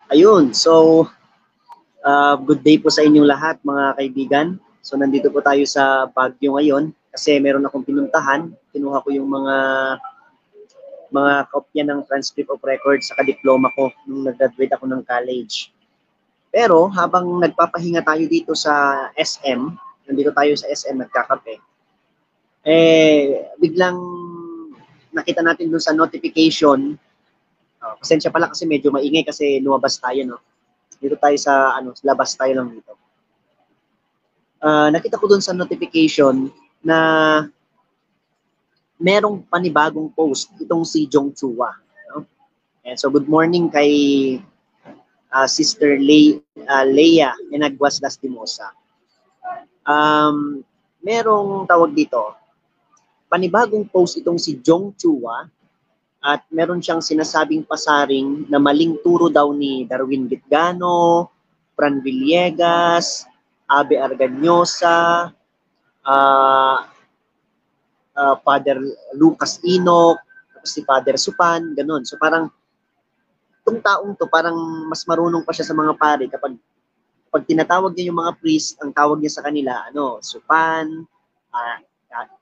Ayun, so good day po sa inyong lahat mga kaibigan. So nandito po tayo sa Baguio ngayon kasi meron akong pinuntahan. Kinuha ko yung mga kopya ng transcript of record sa diploma ko nung nag-graduate ako ng college. Pero habang nagpapahinga tayo dito sa SM, nandito tayo sa SM nagkakape, biglang nakita natin dun sa notification. Pasensya pala kasi medyo maingay kasi lumabas tayo, no? Dito tayo sa labas tayo lang dito. Nakita ko dun sa notification na merong panibagong post itong si Jong Chua, no? And so good morning kay Sister Leia Enagwas Lastimosa. Merong tawag dito, panibagong post itong si Jong Chua at meron siyang sinasabing pasaring na maling turo daw ni Darwin Gitgano, Fran Villegas, Abe Arganyosa, Father Lucas Enoch, si Father Supan, ganun. So parang itong taong to parang mas marunong pa siya sa mga pare kapag tinatawag niya yung mga priest, ang tawag niya sa kanila, Supan,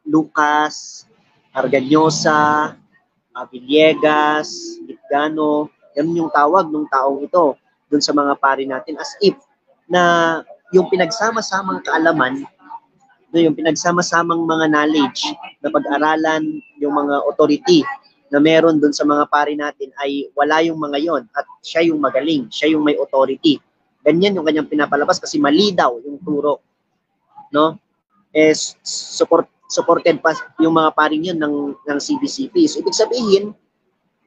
Lucas, Arganyosa, Villegas, Gitgano, yan yung tawag ng taong ito dun sa mga pari natin, as if na yung pinagsama-samang kaalaman, yung pinagsama-samang mga knowledge na pag-aralan yung mga authority na meron dun sa mga pari natin ay wala yung mga yon at siya yung magaling, siya yung may authority. Ganyan yung kanyang pinapalabas kasi mali daw yung turo, no? Supported pa yung mga paring yun ng CBCP. So, ibig sabihin,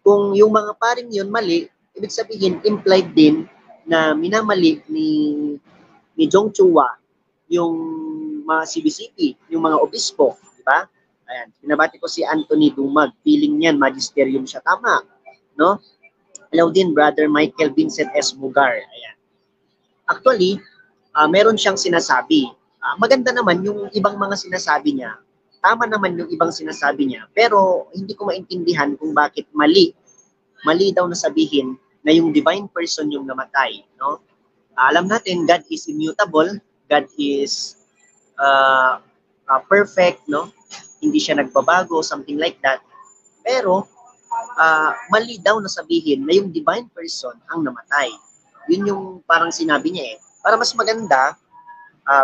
kung yung mga paring yun mali, ibig sabihin, implied din na minamali ni Jong Chua yung mga CBCP, yung mga obispo, di ba? Ayan, pinabati ko si Anthony Dumag, feeling niyan, magisterium siya, tama, no? Hello din, Brother Michael Vincent S. Bugar, ayan. Actually, meron siyang sinasabi. Maganda naman yung ibang mga sinasabi niya. Tama naman yung ibang sinasabi niya. Pero hindi ko maintindihan kung bakit mali. Mali daw na sabihin na yung divine person yung namatay. No? Alam natin, God is immutable. God is perfect. No? Hindi siya nagbabago, something like that. Pero, mali daw na sabihin na yung divine person ang namatay. Yun yung parang sinabi niya eh. Para mas maganda,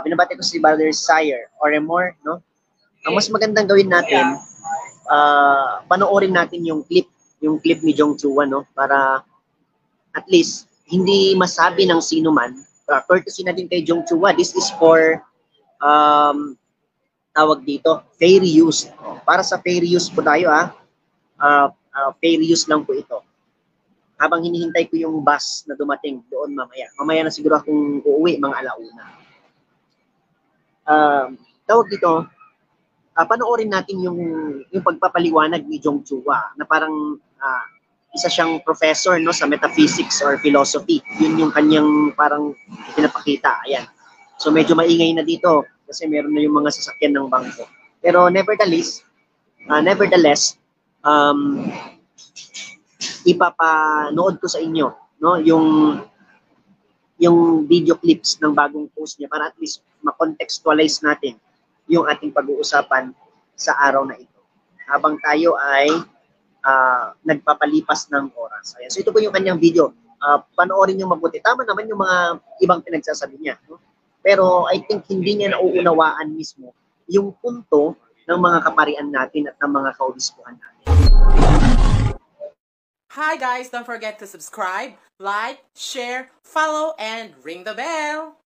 binabati ko si Brother Sire or more, no? Ang mas magandang gawin natin, panoorin natin yung clip ni Jong Chua, no? Para at least hindi masabi ng sino man, courtesy na din kay Jong Chua, this is for tawag dito, fair use. Para sa fair use po tayo, fair use lang po ito. Habang hinihintay ko yung bus na dumating doon mamaya. Mamaya na siguro akong uuwi, mga alauna. Tawag dito, panoorin natin yung pagpapaliwanag ni Jong Chua na parang isa siyang professor, no, sa metaphysics or philosophy. Yun yung kanyang parang pinapakita. Ayan. So medyo maingay na dito kasi meron na yung mga sasakyan ng bangko. Pero nevertheless, ipapanood ko sa inyo, no, yung video clips ng bagong post niya para at least ma-contextualize natin yung ating pag-uusapan sa araw na ito habang tayo ay nagpapalipas ng oras. Ayan. So ito po yung kanyang video. Panoorin niyo mabuti. Tama naman yung mga ibang pinagsasabi niya, no? Pero I think hindi niya nauunawaan mismo yung punto ng mga kaparian natin at ng mga kaobispuhan natin. Hi guys, don't forget to subscribe, like, share, follow, and ring the bell.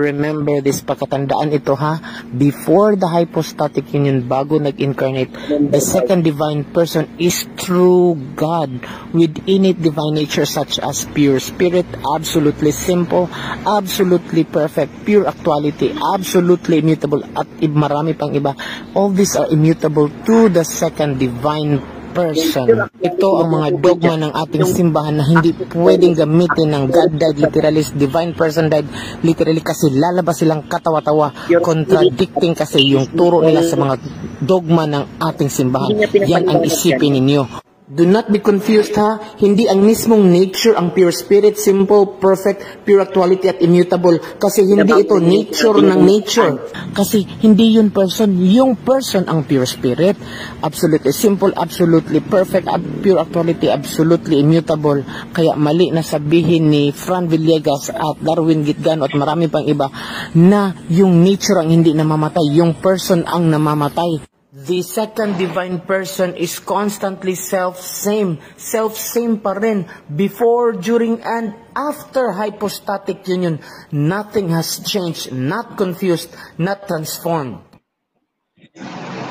Remember this, pagkatandaan ito ha, before the hypostatic union, bago nag-incarnate, the second divine person is true God with innate divine nature such as pure spirit, absolutely simple, absolutely perfect, pure actuality, absolutely immutable, at marami pang iba. All these are immutable to the second divine person. Ito ang mga dogma ng ating simbahan na hindi pwedeng gamitin ng God died literally, divine person died literally, kasi lalabas silang katawa-tawa, contradicting kasi yung turo nila sa mga dogma ng ating simbahan. Yan ang isipin ninyo. Do not be confused ha. Hindi ang mismong nature ang pure spirit, simple, perfect, pure actuality at immutable. Kasi hindi ito nature ng nature. Kasi hindi yun person. Yung person ang pure spirit. Absolutely simple, absolutely perfect, pure actuality, absolutely immutable. Kaya mali na sabihin ni Fran Villegas at Darwin Gitgano at marami pang iba na yung nature ang hindi namamatay, yung person ang namamatay. The second divine person is constantly self-same. Self-same pa rin before, during, and after hypostatic union. Nothing has changed, not confused, not transformed.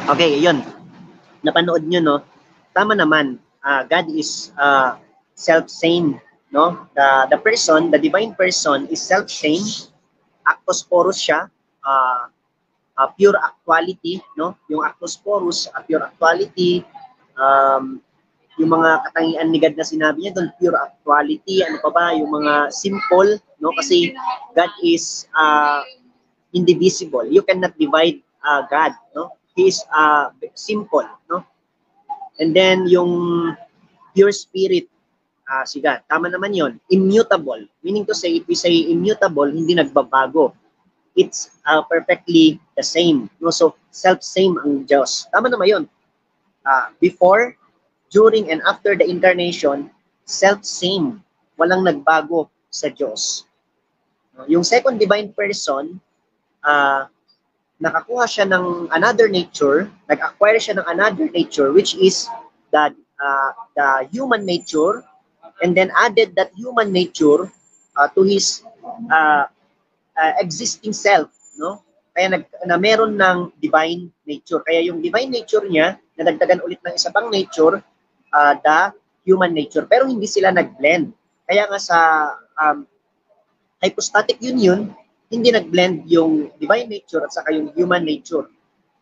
Okay, yun. Napanood nyo, no? Tama naman. God is self-same, no? The person, the divine person is self-same. Actus porus siya. Pure actuality, no? Yung actus porus, pure actuality, yung mga katangian ni God na sinabi niya doon, pure actuality, ano pa ba, yung mga simple, no? Kasi God is indivisible. You cannot divide God, no? He is simple, no? And then yung pure spirit, si God, tama naman yon, immutable. Meaning to say, if we say immutable, hindi nagbabago. It's perfectly the same. No? So, self-same ang Diyos. Tama naman yun. Before, during, and after the incarnation, self-same. Walang nagbago sa Diyos. Yung second divine person, nakakuha siya ng another nature, nag-acquire siya ng another nature, which is the human nature, and then added that human nature to his existing self, no? Kaya na meron ng divine nature. Kaya yung divine nature niya, nadagdagan ulit ng isa pang nature, the human nature. Pero hindi sila nag-blend. Kaya nga sa hypostatic union, hindi nag-blend yung divine nature at saka yung human nature.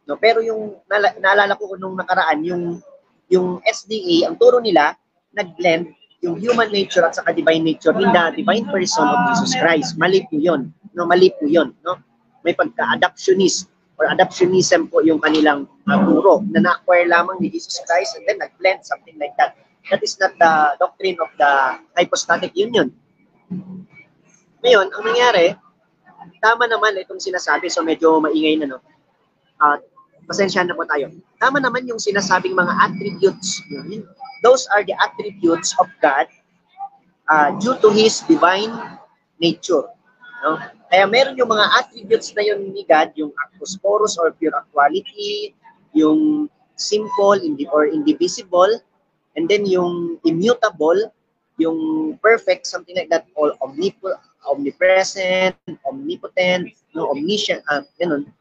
No? Pero yung naalala ko nung nakaraan, yung SDA, ang turo nila, nag-blend yung human nature at saka divine nature in the divine person of Jesus Christ. Mali po yun. No, mali po yun. No? May pagka-adaptionist or adaptionism po yung kanilang turo na na-acquire lamang ni Jesus Christ and then nag-blend, something like that. That is not the doctrine of the hypostatic union. Ngayon, ang nangyari, tama naman itong sinasabi, so medyo maingay na, no? Pasensya na po tayo. Tama naman yung sinasabing mga attributes. Those are the attributes of God due to His divine nature. No? Kaya meron yung mga attributes na yun ni God, yung actus porus or pure actuality, yung simple or indivisible, and then yung immutable, yung perfect, something like that, all omnipresent, omnipotent, no, omniscient, ganun.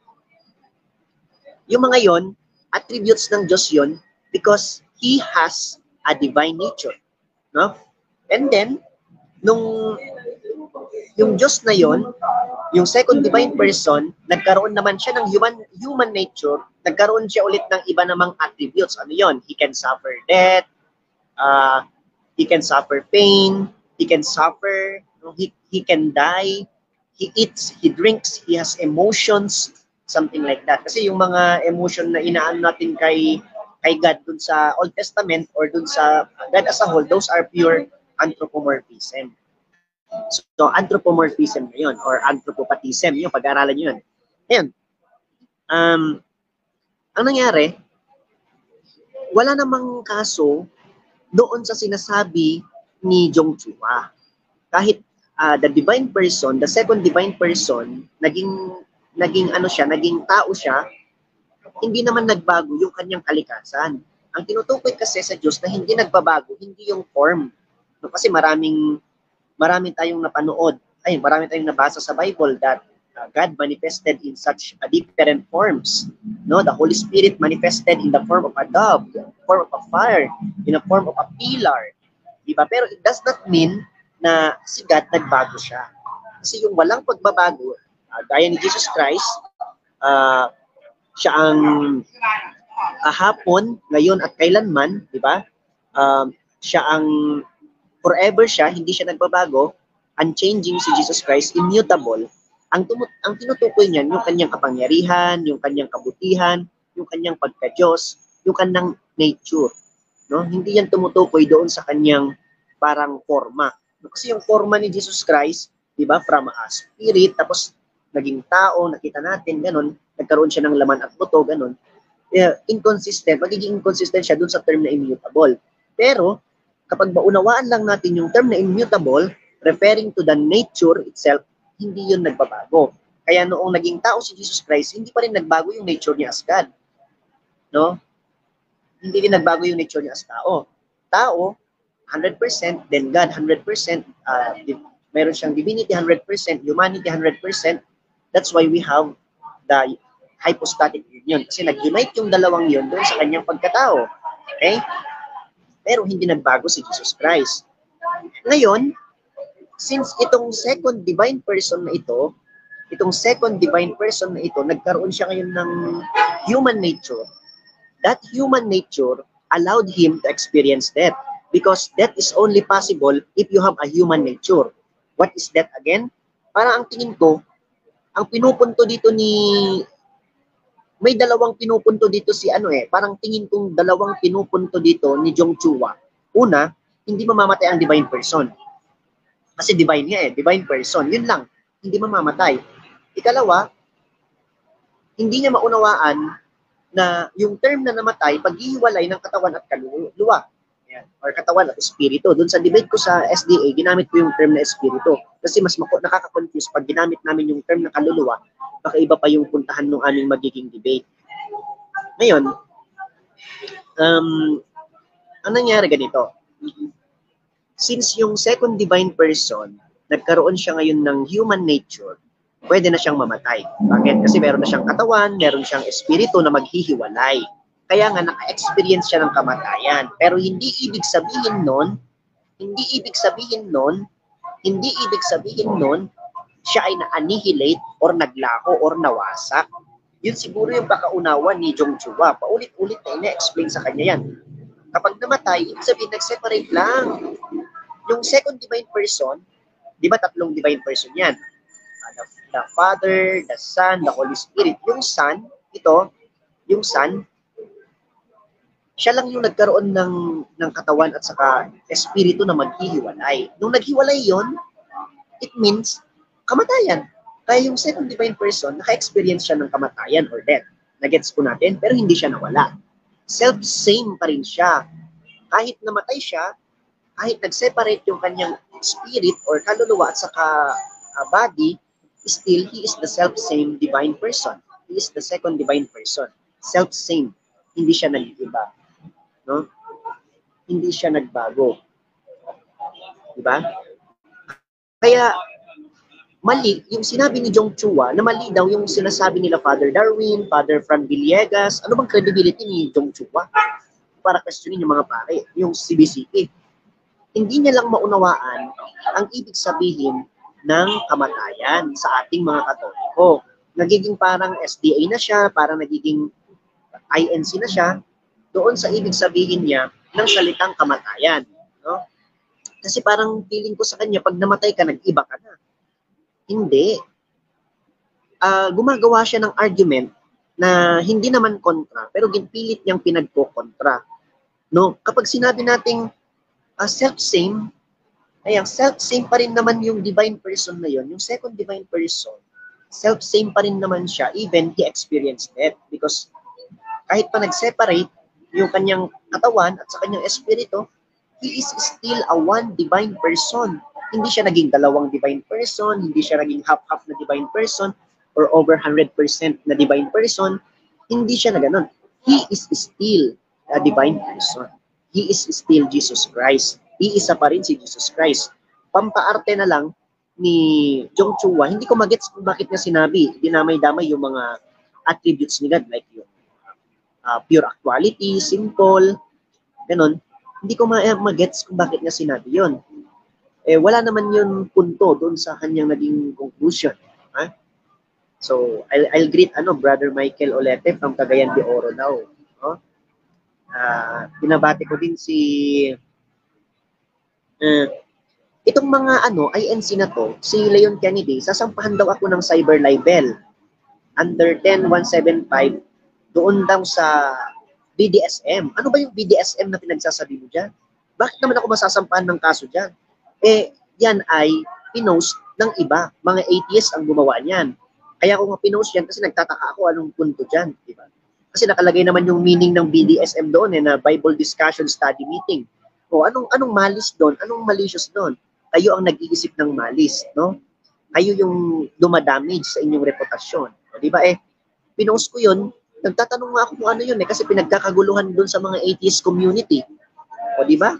Yung mga yon, attributes ng Diyos yon because He has a divine nature. No? And then, yung Diyos na yon, yung second divine person, nagkaroon naman siya ng human nature, nagkaroon siya ulit ng iba namang attributes. Ano yon? He can suffer death, he can suffer pain, he can suffer, he can die, he eats, he drinks, he has emotions, something like that. Kasi yung mga emotion na inaan natin kay God dun sa Old Testament or dun sa God as a whole, those are pure anthropomorphism. So, anthropomorphism na yun, or anthropopathism, yung pag-aaralan nyo yun. Ayan. Ang nangyari, wala namang kaso doon sa sinasabi ni Jong Chua. Kahit the divine person, the second divine person, naging ano siya, naging tao siya, hindi naman nagbago yung kanyang kalikasan. Ang tinutukoy kasi sa Diyos na hindi nagbabago, hindi yung form. No, kasi marami tayong napanood, marami tayong nabasa sa Bible that God manifested in such different forms. No, the Holy Spirit manifested in the form of a dove, in the form of a fire, in the form of a pillar. Diba? Pero it does not mean na si God nagbago siya. Kasi yung walang pagbabago, gaya ni Jesus Christ, siya ang hapon, ngayon at kailanman, di ba? Siya ang forever siya, hindi siya nagbabago, unchanging si Jesus Christ, immutable. Ang tinutukoy niyan, yung kanyang kapangyarihan, yung kanyang kabutihan, yung kanyang pagka-Diyos, yung kanyang nature. No? Hindi yan tumutukoy doon sa kanyang parang forma. Kasi yung forma ni Jesus Christ, di ba, from a spirit, tapos naging tao, nakita natin, ganun, nagkaroon siya ng laman at buto, ganun. Inconsistent, magiging inconsistent siya doon sa term na immutable. Pero, kapag maunawaan lang natin yung term na immutable, referring to the nature itself, hindi yun nagbabago. Kaya noong naging tao si Jesus Christ, hindi pa rin nagbago yung nature niya as God. No? Hindi rin nagbago yung nature niya as tao. Tao, 100%, then God 100%, meron siyang divinity 100%, humanity 100%. That's why we have the hypostatic union. Kasi nag-unite yung dalawang yun doon sa kanyang pagkatao. Okay? Pero hindi nagbago si Jesus Christ. Ngayon, since itong second divine person na ito, nagkaroon siya ngayon ng human nature. That human nature allowed him to experience death. Because death is only possible if you have a human nature. What is death again? Parang ang tingin ko, ang pinupunto dito may dalawang pinupunto dito parang tingin kong dalawang pinupunto dito ni Jong Chua. Una, hindi mamamatay ang divine person. Kasi divine nga divine person. Yun lang, hindi mamamatay. Ikalawa, hindi niya maunawaan na yung term na namatay, paghihiwalay ng katawan at kaluluwa. Yan, or katawan at espiritu. Doon sa debate ko sa SDA, ginamit ko yung term na espiritu. Kasi mas nakaka-confuse pag ginamit namin yung term na kaluluwa, baka iba pa yung puntahan ng aming magiging debate. Ngayon, ang nangyari ganito. Since yung second divine person, nagkaroon siya ngayon ng human nature, pwede na siyang mamatay. Bakit? Kasi meron na siyang katawan, meron siyang espiritu na maghihiwalay. Kaya nga naka-experience siya ng kamatayan. Pero hindi ibig sabihin nun, siya ay na-annihilate or naglako or nawasak. Yun siguro yung pakaunawan ni Jong Chua. Paulit-ulit na ina-explain sa kanya yan. Kapag namatay, ibig sabihin nag-separate lang. Yung second divine person, di ba tatlong divine person yan? The Father, the Son, the Holy Spirit. Yung Son, siya lang yung nagkaroon ng katawan at saka espiritu na maghihiwalay. Nung naghiwalay yon, it means kamatayan. Kaya yung second divine person, naka-experience siya ng kamatayan or death. Nagets po natin, pero hindi siya nawala. Self-same pa rin siya. Kahit namatay siya, kahit nag-separate yung kanyang spirit or kaluluwa at saka body, still, he is the self-same divine person. He is the second divine person. Self-same. Hindi siya nag-iba. No? Hindi siya nagbago. Diba? Kaya, mali, yung sinabi ni Jong Chua, na mali daw yung sinasabi nila Father Darwin, Father Fran Villegas, ano bang credibility ni Jong Chua? Para questionin yung mga pare, yung CBCP. Hindi niya lang maunawaan ang ibig sabihin ng kamatayan sa ating mga Katoliko. Nagiging parang SDA na siya, parang nagiging INC na siya, doon sa ibig sabihin niya ng salitang kamatayan. No? Kasi parang feeling ko sa kanya, pag namatay ka, nag-iba ka na. Hindi. Gumagawa siya ng argument na hindi naman kontra, pero ginpilit niyang pinagko-kontra. No? Kapag sinabi nating self-same, ay ang self-same pa rin naman yung divine person na yon, yung second divine person, self-same pa rin naman siya, even he experienced death. Because kahit pa nag-separate yung kanyang katawan at sa kanyang espiritu, he is still a one divine person. Hindi siya naging dalawang divine person, hindi siya naging half-half na divine person, or over 100% na divine person. Hindi siya na ganun. He is still a divine person. He is still Jesus Christ. Iisa pa rin si Jesus Christ. Pampaarte na lang ni Jong Chua, hindi ko magets kung bakit niya sinabi, dinamay-damay yung mga attributes ni God, like yung pure actuality, simple, ganun. Hindi ko magets kung bakit niya sinabi yun. Wala naman yun punto doon sa kanyang naging conclusion. Ha? So, I'll greet Brother Michael Olete from Cagayan de Oro now. No? Pinabati ko din si itong mga INC na to, si Leon Kennedy, sasampahan daw ako ng cyber libel under 10175 doon daw sa BDSM. Ano ba yung BDSM na pinagsasabi mo dyan? Bakit naman ako masasampahan ng kaso dyan? Yan ay pinost ng iba. Mga atheists ang gumawa niyan. Kaya ako nga pinost yan kasi nagtataka ako anong punto dyan. Diba? Kasi nakalagay naman yung meaning ng BDSM doon na Bible Discussion Study Meeting. O anong malis doon? Anong malicious doon? Kayo ang nag-iisip ng malis, no? Kayo yung dumadamage sa inyong reputasyon. O, di ba pinost ko yun, nagtatanong nga ako kung ano yun kasi pinagkakaguluhan doon sa mga atheist community. O di ba?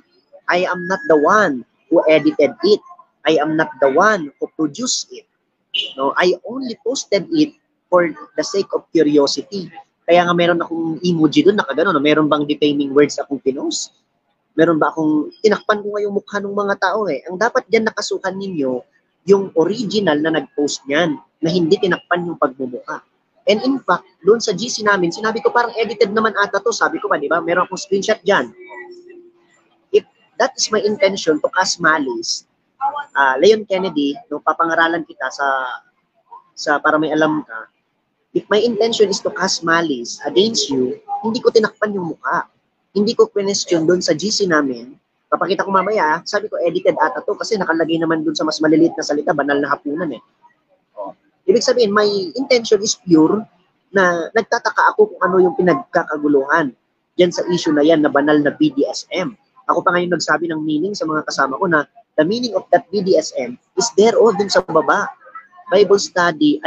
I am not the one who edited it. I am not the one who produced it. No, I only posted it for the sake of curiosity. Kaya nga meron akong emoji doon nakagano, no? Meron bang defaming words akong pinost? Meron ba akong tinakpan ko nga yung mukha ng mga tao Ang dapat diyan nakasukan ninyo yung original na nag-post niyan na hindi tinakpan yung pagmumukha. And in fact, doon sa GC namin, sinabi ko parang edited naman ata to. Sabi ko ba, di ba? Meron akong screenshot diyan. If that is my intention to cast malice, Leon Kennedy, no, papangaralan kita sa para may alam ka. If my intention is to cast malice against you, hindi ko tinakpan yung mukha. Hindi ko question doon sa GC namin. Papakita ko mamaya, sabi ko edited ata to kasi nakalagay naman doon sa mas maliliit na salita, banal na hapunan Ibig sabihin, my intention is pure na nagtataka ako kung ano yung pinagkakaguluhan diyan sa issue na yan na banal na BDSM. Ako pa ngayon nagsabi ng meaning sa mga kasama ko na the meaning of that BDSM is there dun sa baba. Bible study,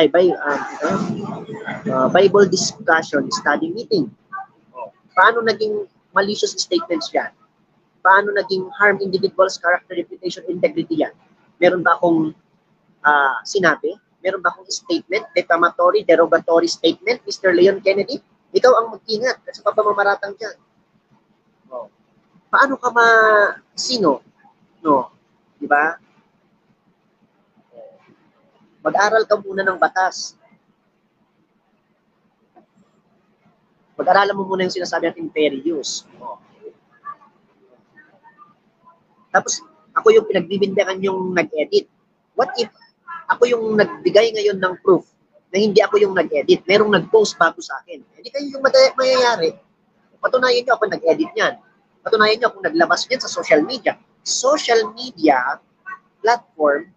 Bible discussion study meeting. Paano naging malicious statements yan? Paano naging harm individuals, character, reputation, integrity yan? Meron ba akong sinabi? Meron ba akong statement, defamatory, derogatory statement, Mr. Leon Kennedy? Ikaw ang mag-ingat sa pagmamaratang dyan. Paano ka sino? No? Diba? Mag-aral ka muna ng batas. Pag-aralan mo muna yung sinasabi natin fair use. Tapos, ako yung pinagbibintangan yung nag-edit. What if ako yung nagbigay ngayon ng proof na hindi ako yung nag-edit? Merong nag-post bago sa akin. Hindi kayo yung mayayari. Patunayan nyo ako nag-edit niyan. Patunayan nyo ako naglabas niyan sa social media. Social media platform,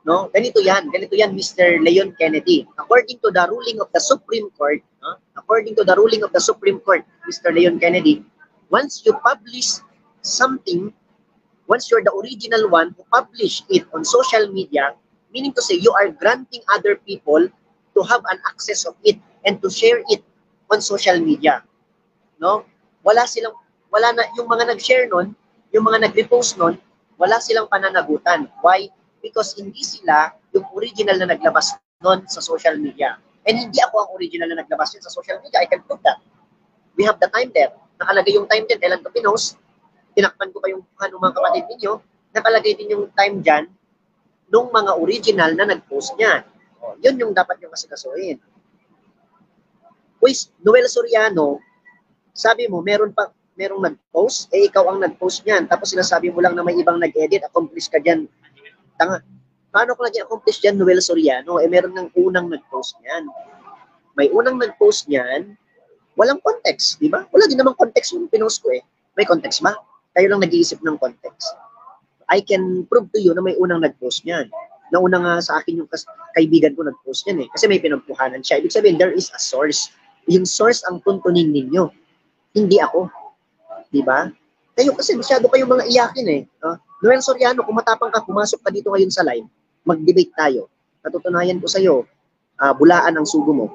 no? Ganito yan, Mr. Leon Kennedy. According to the ruling of the Supreme Court, Mr. Leon Kennedy, once you publish something, once you're the original one who publish it on social media, meaning to say you are granting other people to have an access of it and to share it on social media. No? Wala na yung mga nag-share nun, yung mga nag-repost nun, wala silang pananagutan. Why? Because hindi sila yung original na naglabas nun sa social media. And hindi ako ang original na naglabas yun sa social media. I can prove that. We have the time there. Nakalagay yung time din. Kailan ko pinost, tinakpan ko pa yung mga kapatid ninyo, nakalagay din yung time dyan nung mga original na nag-post niyan. Yun yung dapat yung kasikasuhin. Pues, Noel Soriano, sabi mo, merong nag-post, ikaw ang nag-post niyan. Tapos sinasabi mo lang na may ibang nag-edit, accomplish ka dyan. Tanga. Paano ko naging accomplish dyan, Noel Soriano? Meron ng unang nag-post niyan. May unang nag-post niyan, walang context, di ba? Wala din namang context yung pinost ko May context ba? Kayo lang nag-iisip ng context. I can prove to you na may unang nag-post niyan. Nauna nga sa akin yung kaibigan ko nag-post niyan Kasi may pinagpuhanan siya. Ibig sabihin, there is a source. Yung source ang tuntunin ninyo. Hindi ako. Di ba? Kayo kasi masyado kayong mga iyakin Noel Soriano, kung matapang ka, pumasok ka dito ngayon sa live, mag-debate tayo. Natutunayan ko sa'yo, bulaan ang sugo mo.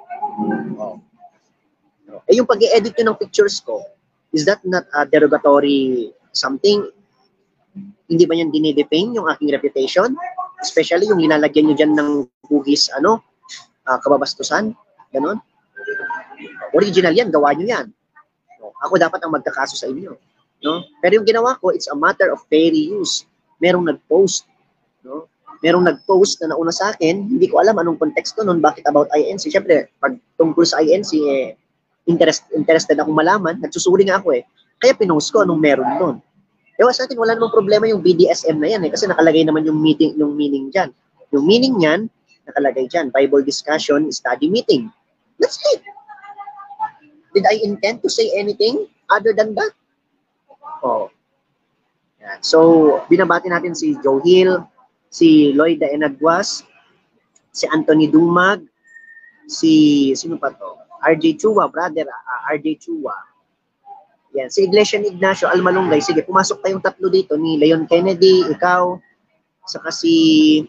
Yung pag-i-edit nyo ng pictures ko, is that not a derogatory something? Hindi ba yan dinidefame yung aking reputation? Especially yung linalagyan nyo dyan ng hugis, kababastusan, ganon. Original yan, gawa nyo yan. Ako dapat ang magkakaso sa inyo. No? Pero yung ginawa ko, it's a matter of fair use. Merong nag-post. No? Merong nag-post na nauna sa akin, hindi ko alam anong konteksto nun, bakit about INC. Siyempre, pag tungkol sa INC, interested akong malaman, nagsusuri nga ako Kaya pinost ko anong meron doon. Ewan sa atin, wala namang problema yung BDSM na yan kasi nakalagay naman yung meaning dyan. Yung meaning niyan, nakalagay dyan, Bible Discussion Study Meeting. That's it. Did I intend to say anything other than that? Oh. Yan. So, binabati natin si Joe Hill, si Lloyd Enagwas, si Anthony Dumag, sino pa to? RJ Chua, brother, RJ Chua. Yan, si Iglesia ni Ignacio Almalungay. Sige, pumasok tayong tatlo dito ni Leon Kennedy, ikaw, saka si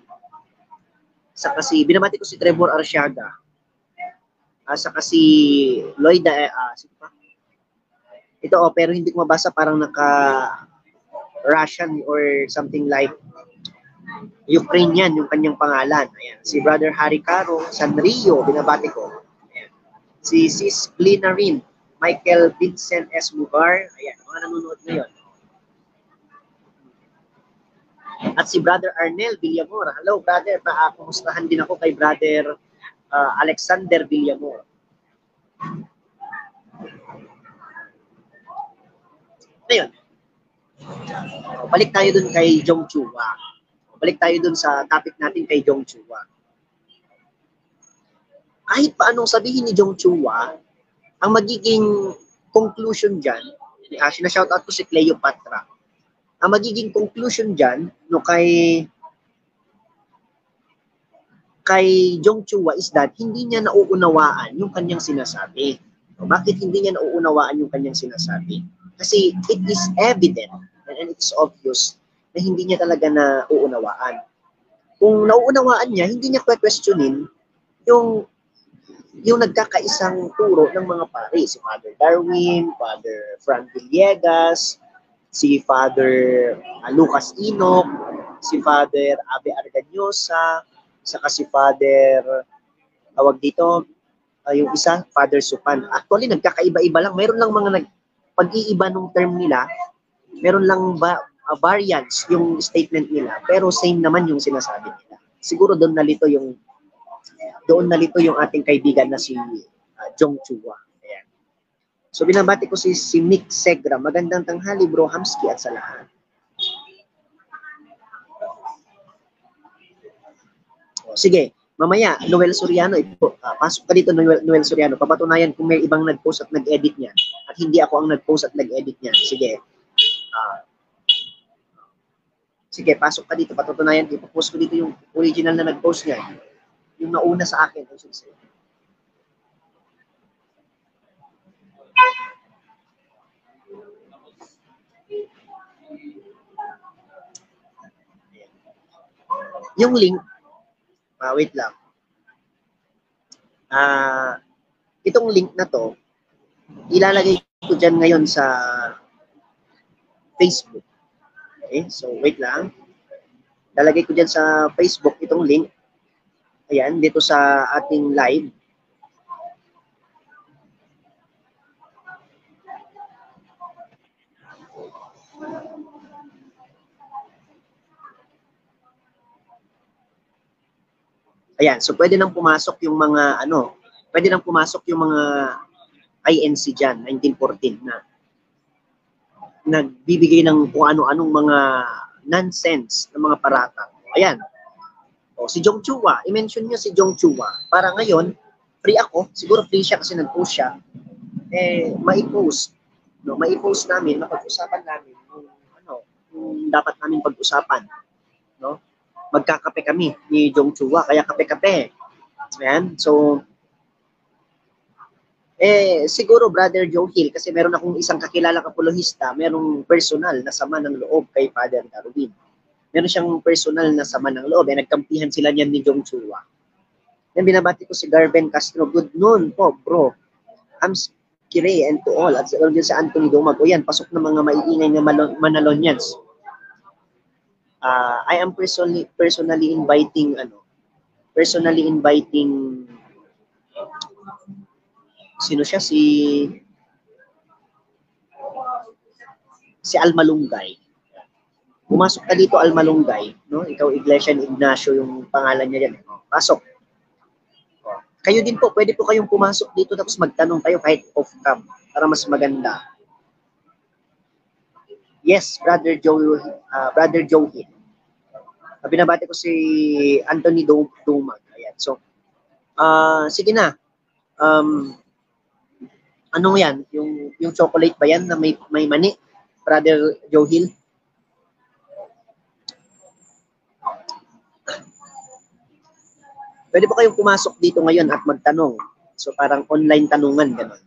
binabati ko si Trevor Arsiaga. Saka si Lloyd, sino pa? Ito, pero hindi ko mabasa, parang naka-Russian or something like Ukrainian yung kanyang pangalan. Ayan. Si Brother Harry Caro, Sanrio, binabati ko. Ayan. Si Sis Glina Rin, Michael Vincent S. Mugar. Ayan, mga nanonood ngayon. At si Brother Arnel Villamor. Hello, brother. Kumustahan din ako kay Brother Alexander Villamor. Ngayon, balik tayo dun kay Jong Chua. Balik tayo dun sa topic natin kay Jong Chua. Kahit paanong sabihin ni Jong Chua, ang magiging conclusion dyan, sinashoutout ko si Cleopatra, ang magiging conclusion dyan, no, kay Jong Chua is that hindi niya nauunawaan yung kanyang sinasabi. So, bakit hindi niya nauunawaan yung kanyang sinasabi? Kasi it is evident and it's obvious na hindi niya talaga nauunawaan. Kung nauunawaan niya, hindi niya questionin yung nagkakaisang turo ng mga pari. Si Father Darwin, Father Frank Villegas, si Father Lucas Enoch, si Father Abe Arganyosa, saka si Father, tawag dito, yung isa, Father Supan. Actually, nagkakaiba-iba lang. Mayroon lang mga pag-iiba ng term nila, meron lang variants yung statement nila, pero same naman yung sinasabi nila. Siguro doon nalito yung ating kaibigan na si Jong Chua. Ayan. So binabati ko si Nick Segra. Magandang tanghali, Bro Hamski, at sa lahat. Sige, mamaya, Noel Soriano, pasok ka dito, Noel Soriano. Papatunayan kung may ibang nag-post at nag-edit niya. At hindi ako ang nag-post at nag-edit niya. Sige. Sige, pasok ka dito. Patutunayan, ipopost ko dito yung original na nag-post niya. Yung nauna sa akin. Yung link, wait lang. Itong link na to, ilalagay ko dyan ngayon sa Facebook. Okay, so wait lang. Lalagay ko dyan sa Facebook itong link. Ayan, dito sa ating live. Ayan, so pwede nang pumasok yung mga INC dyan, 1914 na nagbibigay ng kung ano-anong mga nonsense ng mga paratang. Ayan. O, si Jong Chua, i-mention niyo si Jong Chua. Para ngayon, free ako. Siguro free siya kasi nag-post siya. Mai-post. No, mai-post namin, mapag-usapan namin yung dapat namin pag-usapan. No? Magkakape kami ni Jong Chua, kaya kape-kape. Ayan. So, siguro Brother Joe Hill, kasi meron akong isang kakilalang apologista, merong personal na sama ng loob kay Father Darwin. Meron siyang personal na sama ng loob. Nagkampihan sila niyan ni Jong Chua. Yan, binabati ko si Garben Castro. Good noon po, bro. Hams Kire and to all. At sa Anthony Dumag. O yan, pasok na mga maiingay na Manalonians. I am personally inviting sino siya? Si Almalungay. Pumasok ka dito, Almalungay, no? Ikaw, Iglesia ni Ignacio, yung pangalan niya yan. Pasok. Kayo din po, pwede po kayong pumasok dito tapos magtanong kayo kahit off-cam para mas maganda. Yes, Brother Joe Hill. Binabati ko si Anthony Dumag. Ayan. So, sige na. Ano yan? Yung chocolate ba yan na may mani? Brother Joe Hill? Pwede po kayong pumasok dito ngayon at magtanong. So parang online tanungan, gano'n.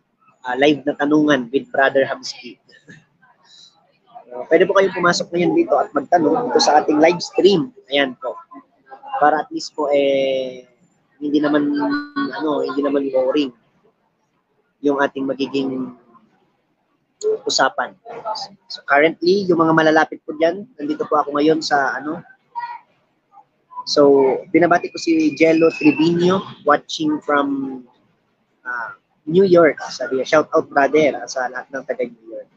Live na tanungan with Brother Hamski. Pwede po kayong pumasok ngayon dito at magtanong dito sa ating live stream. Ayan po. Para at least po hindi naman boring yung ating magiging usapan. So currently, yung mga malalapit po diyan, nandito po ako ngayon sa So, binabati ko si Jello Trevino watching from New York. Sabi niya, shout out brother sa lahat ng taga New York.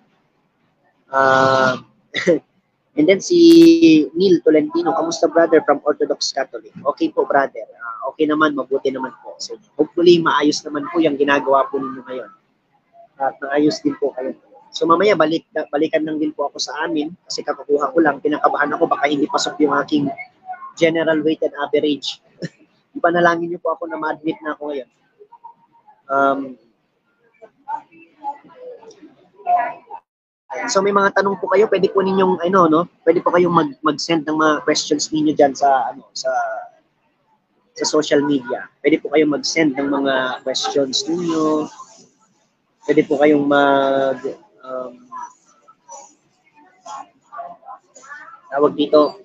And then si Neil Tolentino, kamusta brother from Orthodox Catholic? Okay po brother, okay naman, mabuti naman po. So, hopefully maayos naman po yung ginagawa po ninyo ngayon. At maayos din po kayo. So mamaya balikan lang din po ako sa amin kasi kakukuha ko lang, pinakabahan ako baka hindi pasok yung aking general weighted average. Ipanalangin niyo po ako na ma-admit na ako ngayon. So may mga tanong po kayo, pwede po ninyong pwede po kayong mag-send ng mga questions ninyo diyan sa sa social media. Pwede po kayong mag-send ng mga questions ninyo. Pwede po kayong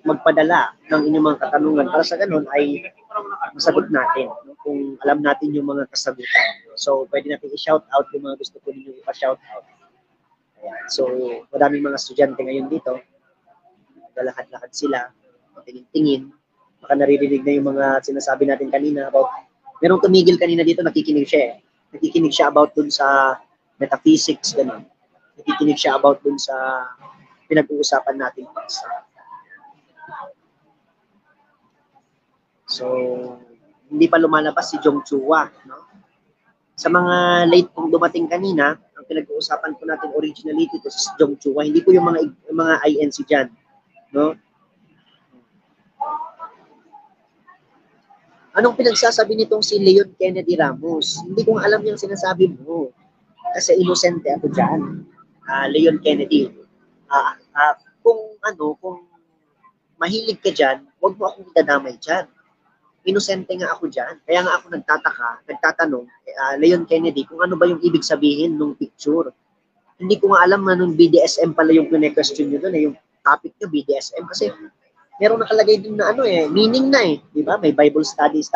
magpadala ng inyong mga katanungan para sa ganun ay masagot natin, no? Kung alam natin yung mga kasagutan. So, pwede natin i-shout out yung mga gusto po ninyo ipa-shout out. Ayan. So, maraming mga estudyante ngayon dito. Lalakad-lakad sila, tingin-tingin. Baka naririnig na yung mga sinasabi natin kanina about, merong tumigil kanina dito, nakikinig siya Nakikinig siya about dun sa metaphysics, gano'n. Nakikinig siya about dun sa pinag-uusapan natin. So, hindi pa lumalabas si Jong Chua, no? Sa mga late pong dumating kanina, ang pinag-uusapan po natin originally dito si Jong Chua, hindi po yung mga INC diyan, no? Anong pinagsasabi nitong si Leon Kennedy Ramos? Hindi ko alam yung sinasabi mo. Kasi inosente ako diyan. Leon Kennedy. Kung mahilig ka diyan, wag mo akong idadamay diyan. Inosente nga ako dyan. Kaya nga ako nagtatanong, Leon Kennedy, kung ano ba yung ibig sabihin nung picture. Hindi ko nga alam na nung BDSM pala yung question nyo doon, yung topic nyo, BDSM. Kasi meron nakalagay din na meaning na di ba? May Bible studies,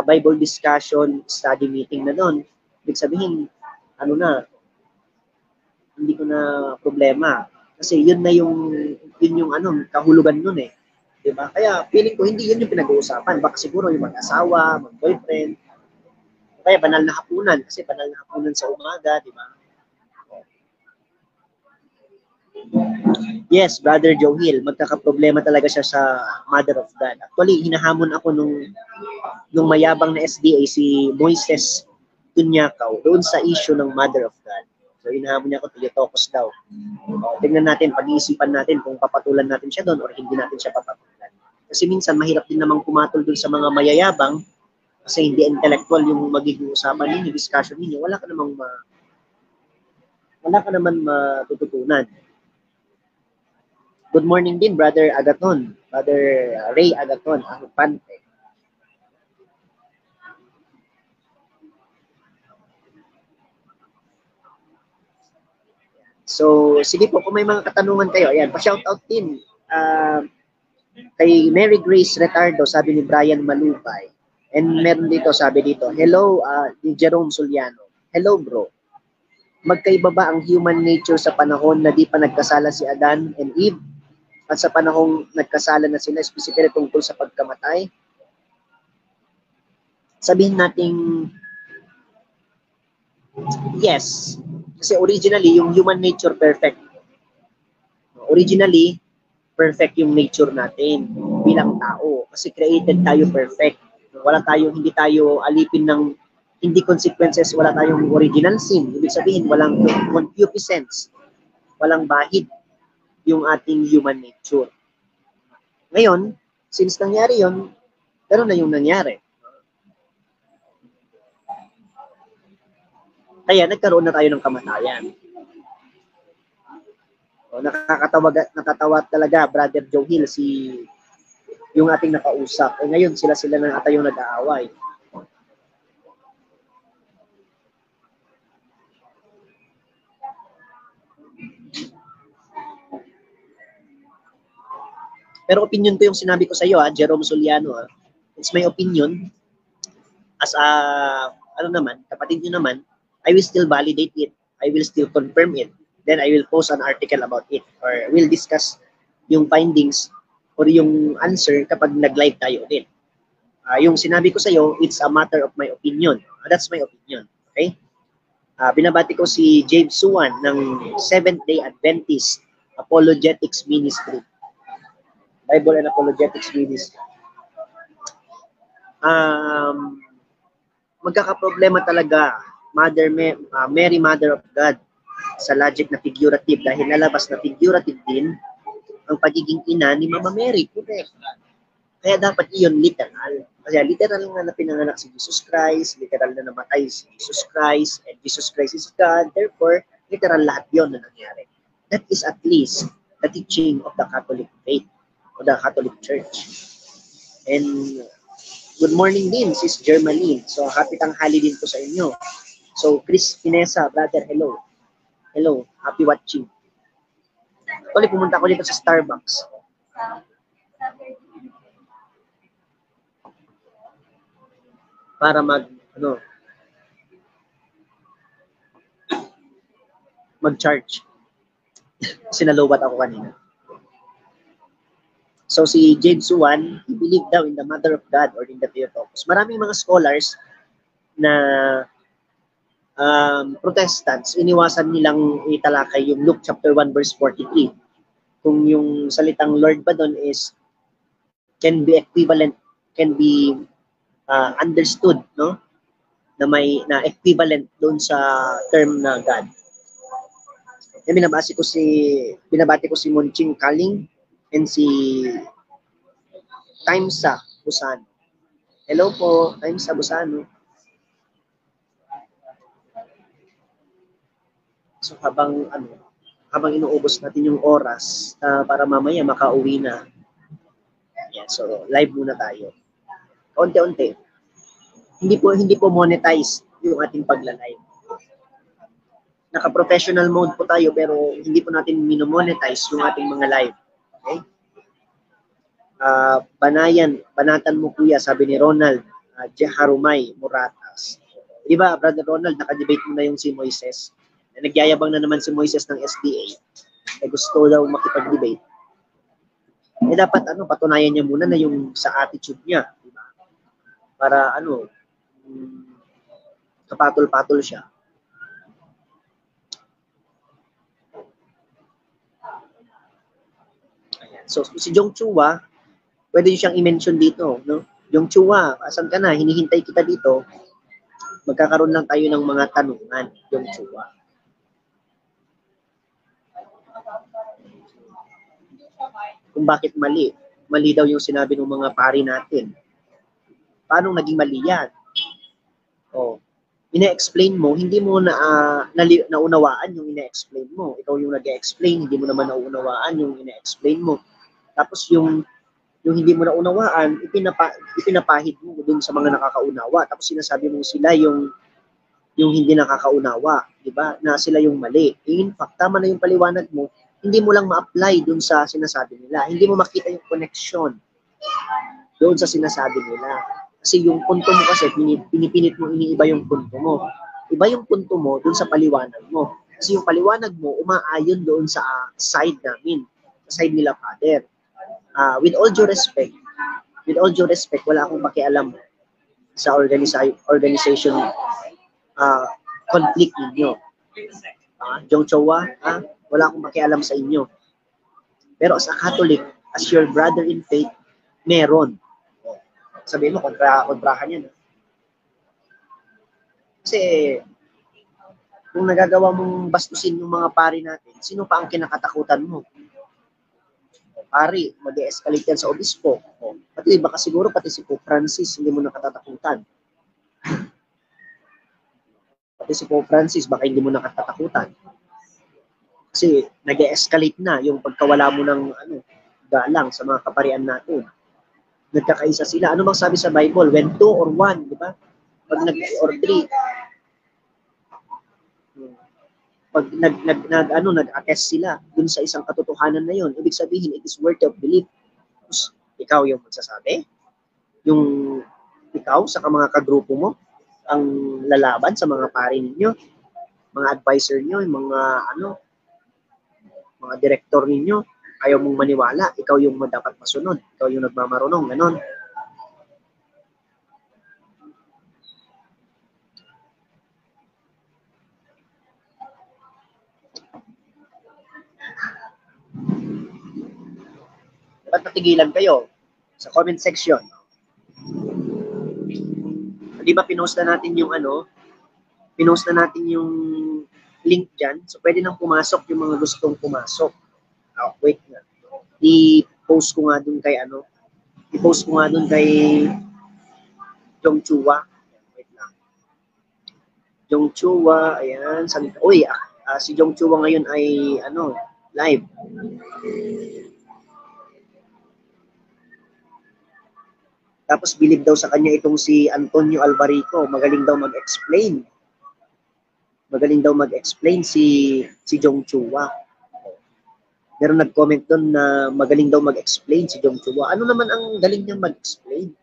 Bible discussion, study meeting na doon. Ibig sabihin, hindi ko na problema. Kasi yun yung kahulugan nun Diba? Kaya feeling ko hindi yun yung pinag-uusapan. Baka siguro yung mag-asawa, mag-boyfriend. Kaya banal na hapunan. Kasi banal na hapunan sa umaga, di ba? Yes, Brother Joe Hill. Magkakaproblema talaga siya sa Mother of God. Actually, hinahamon ako nung mayabang na SDA, si Moises Tunyakaw, doon sa issue ng Mother of God. So, hinahamon niya ako, Theotokos daw. Tingnan natin, pag-iisipan natin kung papatulan natin siya doon or hindi natin siya papatulan. Kasi minsan, mahirap din namang pumatol doon sa mga mayayabang kasi hindi intellectual yung magiging usapan ninyo, discussion ninyo. Wala ka naman matututunan. Good morning din, Brother Agaton. Brother Ray Agaton, Ahupante. So, sige po, kung may mga katanungan kayo, ayan, pa-shoutout din. Kay Mary Grace Retardo, sabi ni Brian Malupay. And meron dito, sabi dito, hello, ni Jerome Suliano. Hello, bro. Magkaiba ba ang human nature sa panahon na di pa nagkasala si Adan and Eve? At sa panahong nagkasala na sila, specifically tungkol sa pagkamatay? Sabihin nating, yes. Kasi originally, yung human nature perfect. Originally, perfect yung nature natin bilang tao. Kasi created tayo perfect. Hindi tayo alipin ng hindi consequences, wala tayong original sin. Ibig sabihin, walang concupiscence, walang bahid yung ating human nature. Ngayon, since nangyari yun, gano'n na yung nangyari. Kaya nagkaroon na tayo ng kamatayan. O, nakakatawa talaga, Brother Joe Hill, yung ating nakausap. Ngayon, sila na ata yung nag-aaway. Pero opinion ko yung sinabi ko sa iyo, Jerome Soliano. It's my opinion. As kapatid nyo naman, I will still validate it. I will still confirm it. Then I will post an article about it. Or we'll discuss yung findings or yung answer kapag nag-live tayo ulit. Yung sinabi ko sa iyo, it's a matter of my opinion. That's my opinion. Okay? Binabati ko si James Suwan ng Seventh-day Adventist Apologetics Ministry. Bible and Apologetics Ministry. Magkakaproblema talaga Mary, Mother of God, sa logic na figurative dahil nalabas na figurative din ang pagiging ina ni Mama Mary. Correct. Kaya dapat iyon literal. Kasi literal nga na pinanganak si Jesus Christ, literal na namatay si Jesus Christ, and Jesus Christ is God. Therefore, literal lahat yun na nangyari. That is at least the teaching of the Catholic faith o the Catholic Church. And good morning din, Sis Germaline. So, happy tanghali din po sa inyo. So, Chris Pinesa, brother, hello. Hello, happy watching. Actually, pumunta ako dito sa Starbucks. Para mag-charge. Sinalowat ako kanina. So si James Suwan, he believed daw in the Mother of God or in the Theotokos. Maraming mga scholars na Protestants, iniwasan nilang italakay yung Luke chapter 1 verse 43. Kung yung salitang Lord ba doon is can be equivalent, can be understood, no? Na equivalent doon sa term na God. Binabati ko si Monching Kaling and si Timesa Busano. Hello po, Timesa Busano. So habang inuubos natin yung oras para mamaya makauwi na. Yeah, so live muna tayo. Unti-unti. Hindi po monetize yung ating pagla-live. Naka-professional mode po tayo pero hindi po natin minomonetize yung ating mga live. Okay? Banatan mo kuya, sabi ni Ronald Jeharumay Muratas. Di ba, Brother Ronald, naka-debate mo na yung si Moises. Nagyayabang na naman si Moises ng SDA. Gusto daw makipag-debate. Dapat patunayan niya muna na yung sa attitude niya. Diba? Para kapatol-patol siya. Ayan. So si Jong Chua, pwede siyang i-mention dito, no? Jong Chua, asan ka na? Hinihintay kita dito. Magkakaroon lang tayo ng mga tanungan, Jong Chua. Kung bakit mali. Mali daw yung sinabi ng mga pari natin. Paano naging mali yan? Ine-explain mo, hindi mo naunawaan yung ine-explain mo. Ikaw yung nag-explain, hindi mo naman naunawaan yung ine-explain mo. Tapos yung hindi mo naunawaan, ipinapahid mo dun sa mga nakakaunawa. Tapos sinasabi mo sila yung hindi nakakaunawa, di ba? Na sila yung mali. In fact, tama na yung paliwanag mo, hindi mo lang ma-apply dun sa sinasabi nila. Hindi mo makita yung connection doon sa sinasabi nila. Kasi yung punto mo kasi, pinipinit mo, iniiba yung punto mo. Iba yung punto mo dun sa paliwanag mo. Kasi yung paliwanag mo, umaayon doon sa side namin, sa side nila Father. With all due respect, wala akong pakialam sa organization conflict ninyo. Jong Chowa, wala akong pakialam sa inyo. Pero as a Catholic, as your brother in faith, meron. Sabihin mo, kontrahan yan. Kasi, kung nagagawa mong bastusin yung mga pari natin, sino pa ang kinakatakutan mo? Pari, mag-escalate yan sa obispo. Pati baka siguro, pati si Pope Francis, hindi mo nakatatakutan. Pati si Pope Francis, baka hindi mo nakatatakutan. Kasi nag-escalate na yung pagkawala mo ng galang sa mga kaparian natin. Nagkakaisa sila. Ano bang sabi sa Bible? When two or one, di ba? Pag or three, pag nag-attest sila dun sa isang katotohanan na yun, ibig sabihin, it is worthy of belief. Tapos, ikaw yung magsasabi? Yung ikaw sa mga kagrupo mo, ang lalaban sa mga pari ninyo, mga advisor niyo, yung mga director ninyo, ayaw mong maniwala, ikaw yung dapat masunod, ikaw yung nagmamarunong, ganon. Dapat natigilan kayo sa comment section. Di ba pinost na natin yung pinost na natin yung link dyan. So, pwede nang pumasok yung mga gustong pumasok. Wait nga. I-post ko nga dun kay i-post ko nga dun kay Jong Chua. Wait lang. Jong Chua, ayan. Uy, si Jong Chua ngayon ay live. Tapos bilib daw sa kanya itong si Antonio Alvarico. Magaling daw mag-explain. Magaling daw mag-explain si Jong Chua. Meron nag-comment doon na magaling daw mag-explain si Jong Chua. Ano naman ang galing niyang mag-explain?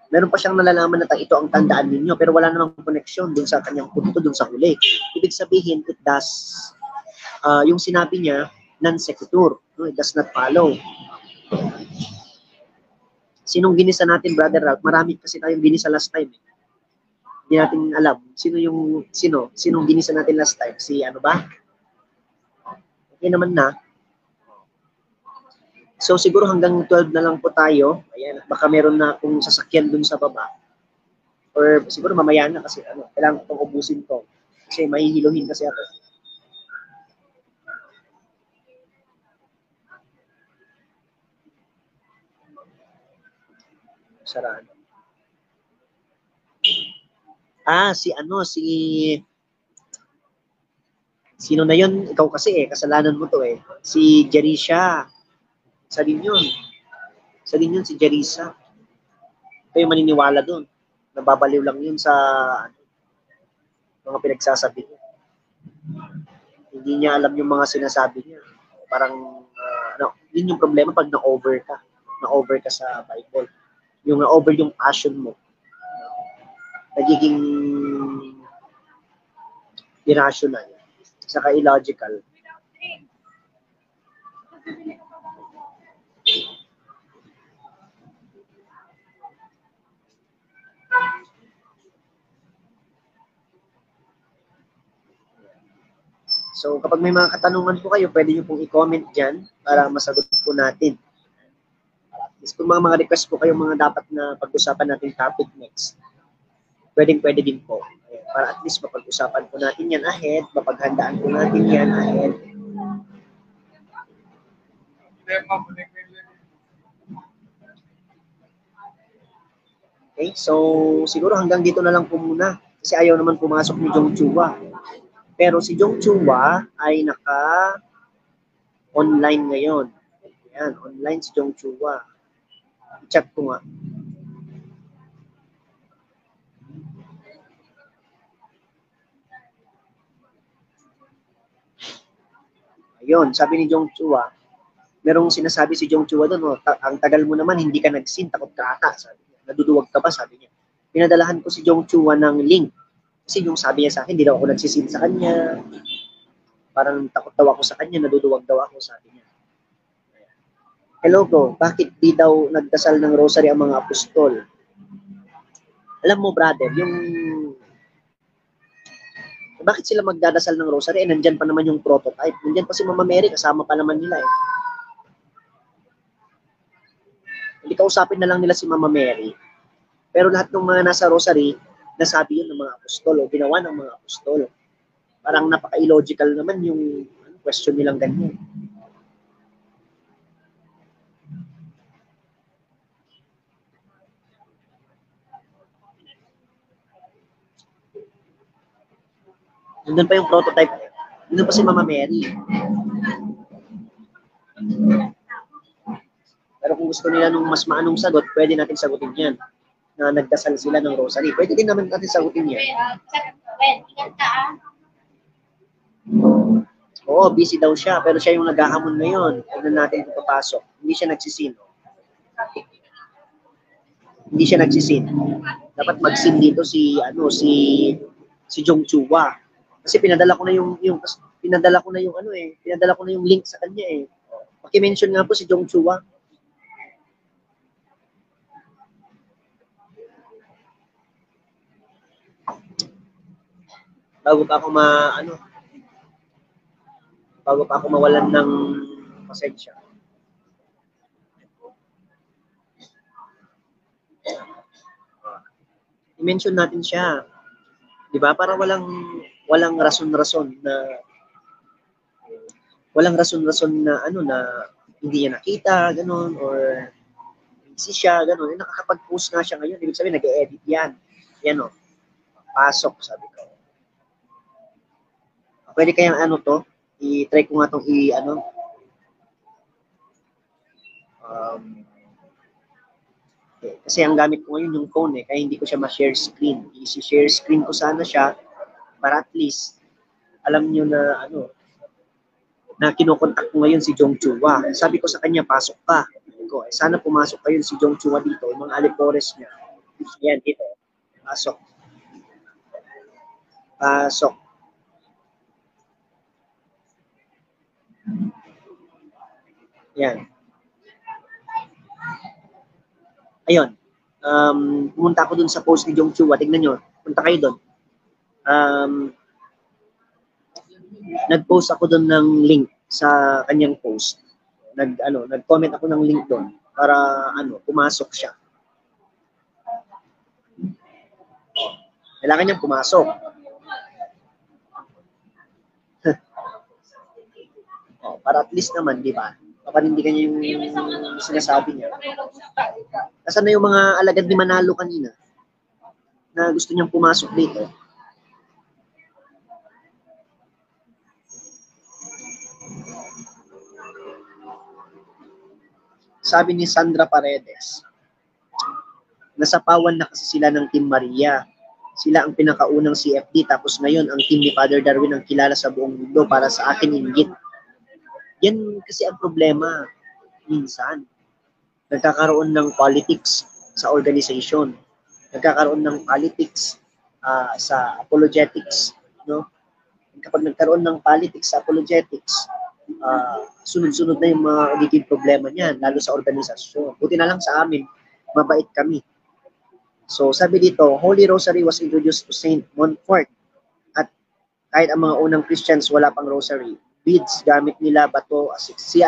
Meron pa siyang nalalaman na ito ang tandaan ninyo, pero wala namang connection dun sa kanyang punto dun sa huli. Ibig sabihin, it does, yung sinabi niya, non sequitur. No? It does not follow. Sinong ginisa natin, Brother Ralph? Marami kasi tayong ginisa last time. Hindi natin alam. Sinong ginisa natin last time? Si ba? Okay naman na. So siguro hanggang 12 na lang po tayo. Ayan, baka meron na akong sasakyan dun sa baba. Or siguro mamaya na kasi kailangan itong ubusin ko. Kasi mahihiluhin kasi ako. Sarado. Sino na yun? Ikaw kasi kasalanan mo to Si Jerisa. Isa din yun. Si Jerisa. Kayo maniniwala dun. Nababaliw lang yun sa mga pinagsasabi niya. Hindi niya alam yung mga sinasabi niya. Parang, yun yung problema pag na-over ka. Na-over ka sa Bible. Yung na-over yung passion mo. Nagiging irrational. Saka illogical. So, kapag may mga katanungan po kayo, pwede nyo pong i-comment dyan para masagot po natin. Kung mga request po kayo, mga dapat na pag-usapan natin topic next, pwede din po. Para at least mapag-usapan po natin yan ahead, mapaghandaan po natin yan ahead. Okay, so siguro hanggang dito na lang po muna kasi ayaw naman pumasok ni Jong Chua. Pero si Jong Chua ay naka-online ngayon. Ayan, online si Jong Chua. I-check ko nga. Ayun, sabi ni Jong Chua, merong sinasabi si Jong Chua doon, ang tagal mo naman, hindi ka nag-sin, takot ka ata. Sabi niya. Naduduwag ka ba? Sabi niya. Pinadalahan ko si Jong Chua ng link. Kasi yung sabi niya sa akin, hindi daw ako nagsisin sa kanya. Parang takot daw ako sa kanya, naduduwag daw ako, sabi niya. Hello ko, bakit di daw nagdasal ng rosary ang mga apostol? Alam mo, brother, bakit sila magdadasal ng rosary? Nandyan pa naman yung prototype. Nandyan pa si Mama Mary, kasama pa naman nila Hindi kausapin na lang nila si Mama Mary. Pero lahat ng mga nasa rosary, nasabi yun ng mga apostol o ginawa ng mga apostol. Parang napaka-illogical naman yung question nilang ganyan. Nandun pa yung prototype. Nandun pa si Mama Mary. Pero kung gusto nila nung mas maanong sagot, pwede natin sagutin yan. Na nagdasal sila ng rosary. Pwede din naman natin sagutin yan. Oo, busy daw siya. Pero siya yung naghahamon ngayon. Tignan natin kung papasok. Hindi siya nagsisin. Hindi siya nagsisin. Dapat mag-sin dito si Jong Chua. Kasi pinadala ko na yung link sa kanya eh. Paki-mention nga po si Jong Chua. Bago pa ako mawalan ng pasensya. I-mention natin siya. 'Di ba? Para walang rason-rason na na hindi niya nakita, ganun, or busy siya, ganun. Nakakapag-post nga siya ngayon. Ibig sabihin, nag-e-edit yan. Yan o. Pasok, sabi ko. Pwede kayang i-try ko nga itong okay. Kasi ang gamit ko ngayon yung phone kaya hindi ko siya ma-share screen. I-share screen ko sana siya para at least alam niyo na na kinokontak ko ngayon si Jong Chua. Sabi ko sa kanya, pasok ka. Sana pumasok kayo si Jong Chua dito, yung mga alipores niya. Yan, dito. Pasok. Pasok. Yan. Ayun. Pumunta ako dun sa post ni Jong Chua. Tignan nyo. Punta kayo dun. Nag-post ako dun ng link sa kanyang post. Nag-comment ako ng link dun para pumasok siya. Kailangan niyang pumasok. Para at least naman, di ba? Papanindigan niya yung sinasabi niya. Nasaan na yung mga alagad ni Manalo kanina na gusto niyang pumasok dito? Sabi ni Sandra Paredes, nasapawan na kasi sila ng Team Maria. Sila ang pinakaunang CFD, tapos ngayon ang team ni Father Darwin ang kilala sa buong mundo. Para sa akin, inggit. Yan kasi ang problema. Minsan, nagkakaroon ng politics sa organization. Nagkakaroon ng politics sa apologetics. No? Kapag nagkaroon ng politics sa apologetics, sunod-sunod na yung mga nagiging problema niyan, lalo sa organisasyon. Buti na lang sa amin, mabait kami. So, sabi dito, Holy Rosary was introduced to Saint Montfort. At kahit ang mga unang Christians, wala pang rosary. Beads, gamit nila, bato, actually, si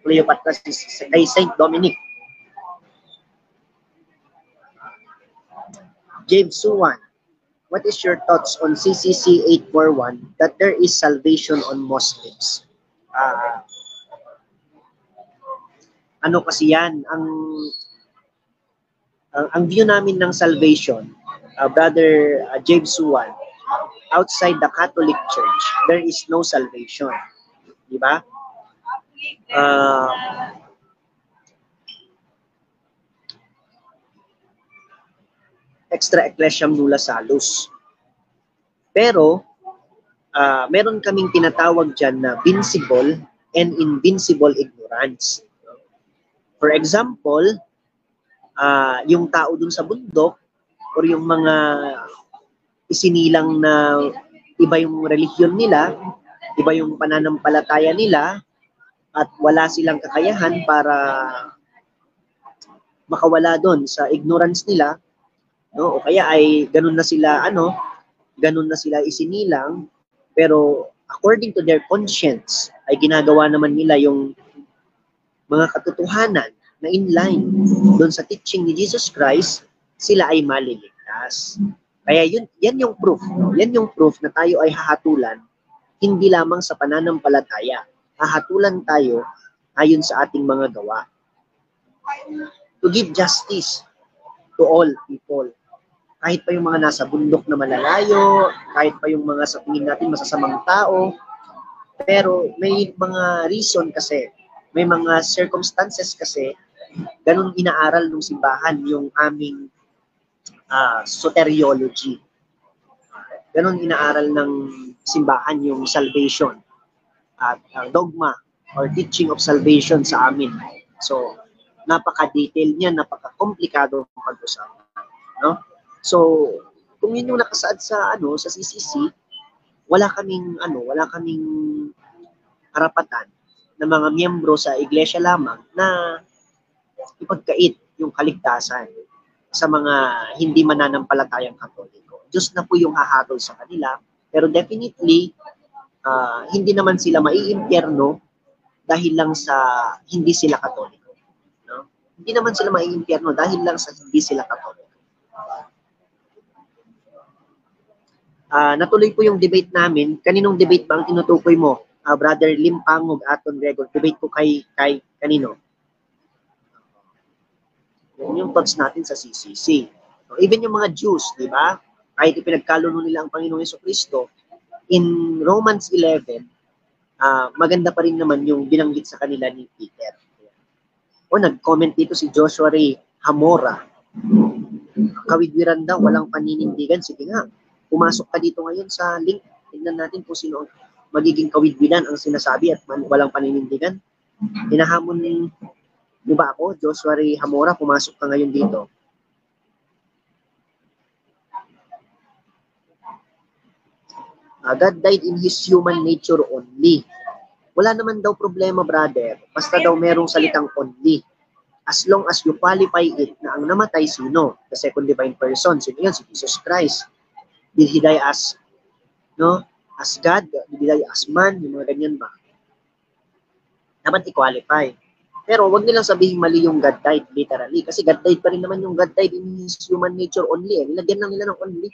Cleopatra, kay Saint Dominic. James Suwan, what is your thoughts on CCC 841 that there is salvation on Muslims? Kasi yan, ang view namin ng salvation, Brother James Suwan, outside the Catholic Church, there is no salvation. Di ba? Extra ecclesiam nulla salus. Pero, meron kaming tinatawag dyan na vincible and invincible ignorance. For example, yung tao dun sa bundok or yung mga isinilang na iba yung relihiyon nila, iba yung pananampalataya nila, at wala silang kakayahan para makawala doon sa ignorance nila, no? O kaya ay ganun na sila isinilang, pero according to their conscience ay ginagawa naman nila yung mga katotohanan na inline doon sa teaching ni Jesus Christ, sila ay maliligtas. Kaya yan yung proof. Yan yung proof na tayo ay hahatulan, hindi lamang sa pananampalataya. Hahatulan tayo ayon sa ating mga gawa. To give justice to all people. kahit pa yung mga nasa bundok na malalayo, kahit pa yung mga sa tingin natin masasamang tao, pero may mga reason kasi, may mga circumstances kasi, ganun inaaral ng simbahan yung aming soteriology. Ganun inaaral ng simbahan yung salvation at dogma or teaching of salvation sa amin. So, napaka-detail niya, napaka-komplikado ang pag-usapan, no? So, kung yun yung nakasaad sa sa CCC, wala kaming karapatan ng mga miyembro sa iglesia lamang na ipagkait yung kaligtasan sa mga hindi mananampalatayang Katoliko. Diyos na po yung hahatol sa kanila, pero definitely hindi naman sila maiimpyerno dahil lang sa hindi sila Katoliko, no? Hindi naman sila maiimpyerno dahil lang sa hindi sila Katoliko. Natuloy po yung debate namin. Kaninong debate ba ang tinutukoy mo? Brother Lim Pangog, Aton Gregor. Debate ko kay kanino? Yung thoughts natin sa CCC. So, even yung mga Jews, di ba? Kahit ipinagkaluno nila ang Panginoong Jesucristo, in Romans 11, maganda pa rin naman yung binanggit sa kanila ni Peter. O nag-comment dito si Joshua Ray Hamora. Kawidwiran daw, walang paninindigan. Sige nga, pumasok ka dito ngayon sa link. Tignan natin kung sino magiging kawidwiran ang sinasabi at walang paninindigan. Hinahamon di ba ako, Joshua Ray Hamora, pumasok ka ngayon dito. God died in His human nature only. Wala naman daw problema, brother. Basta daw merong salitang only. As long as you qualify it na ang namatay sino? The second divine person. Sino yun? Si Jesus Christ. Did He die as, as God? Did He die as man? Yung mga ganyan ba? Dapat i-qualify. Pero wag nilang sabihin mali yung God died literally. Kasi God died pa rin naman yung God died in His human nature only. Nilagyan lang nila ng only.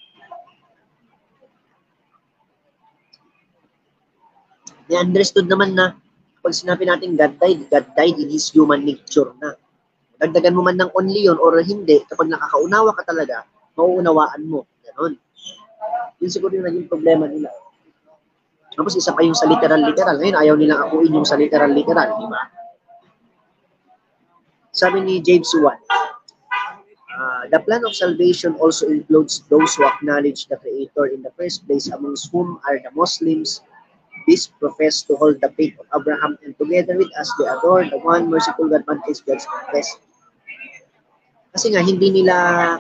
I-understood naman na pag sinabi natin God died in His human nature na. Dagdagan mo man ng only yun or hindi, kapag nakakaunawa ka talaga, mauunawaan mo. Ganon. Yun siguro yung naging problema nila. Tapos isa pa yung sa literal. Ngayon, ayaw nilang akuin yung sa literal, di ba? Sabi ni James 1, the plan of salvation also includes those who acknowledge the Creator in the first place, amongst whom are the Muslims. These profess to hold the faith of Abraham, and together with us they adore the one merciful God, manifest God's blessed. Kasi nga, hindi nila,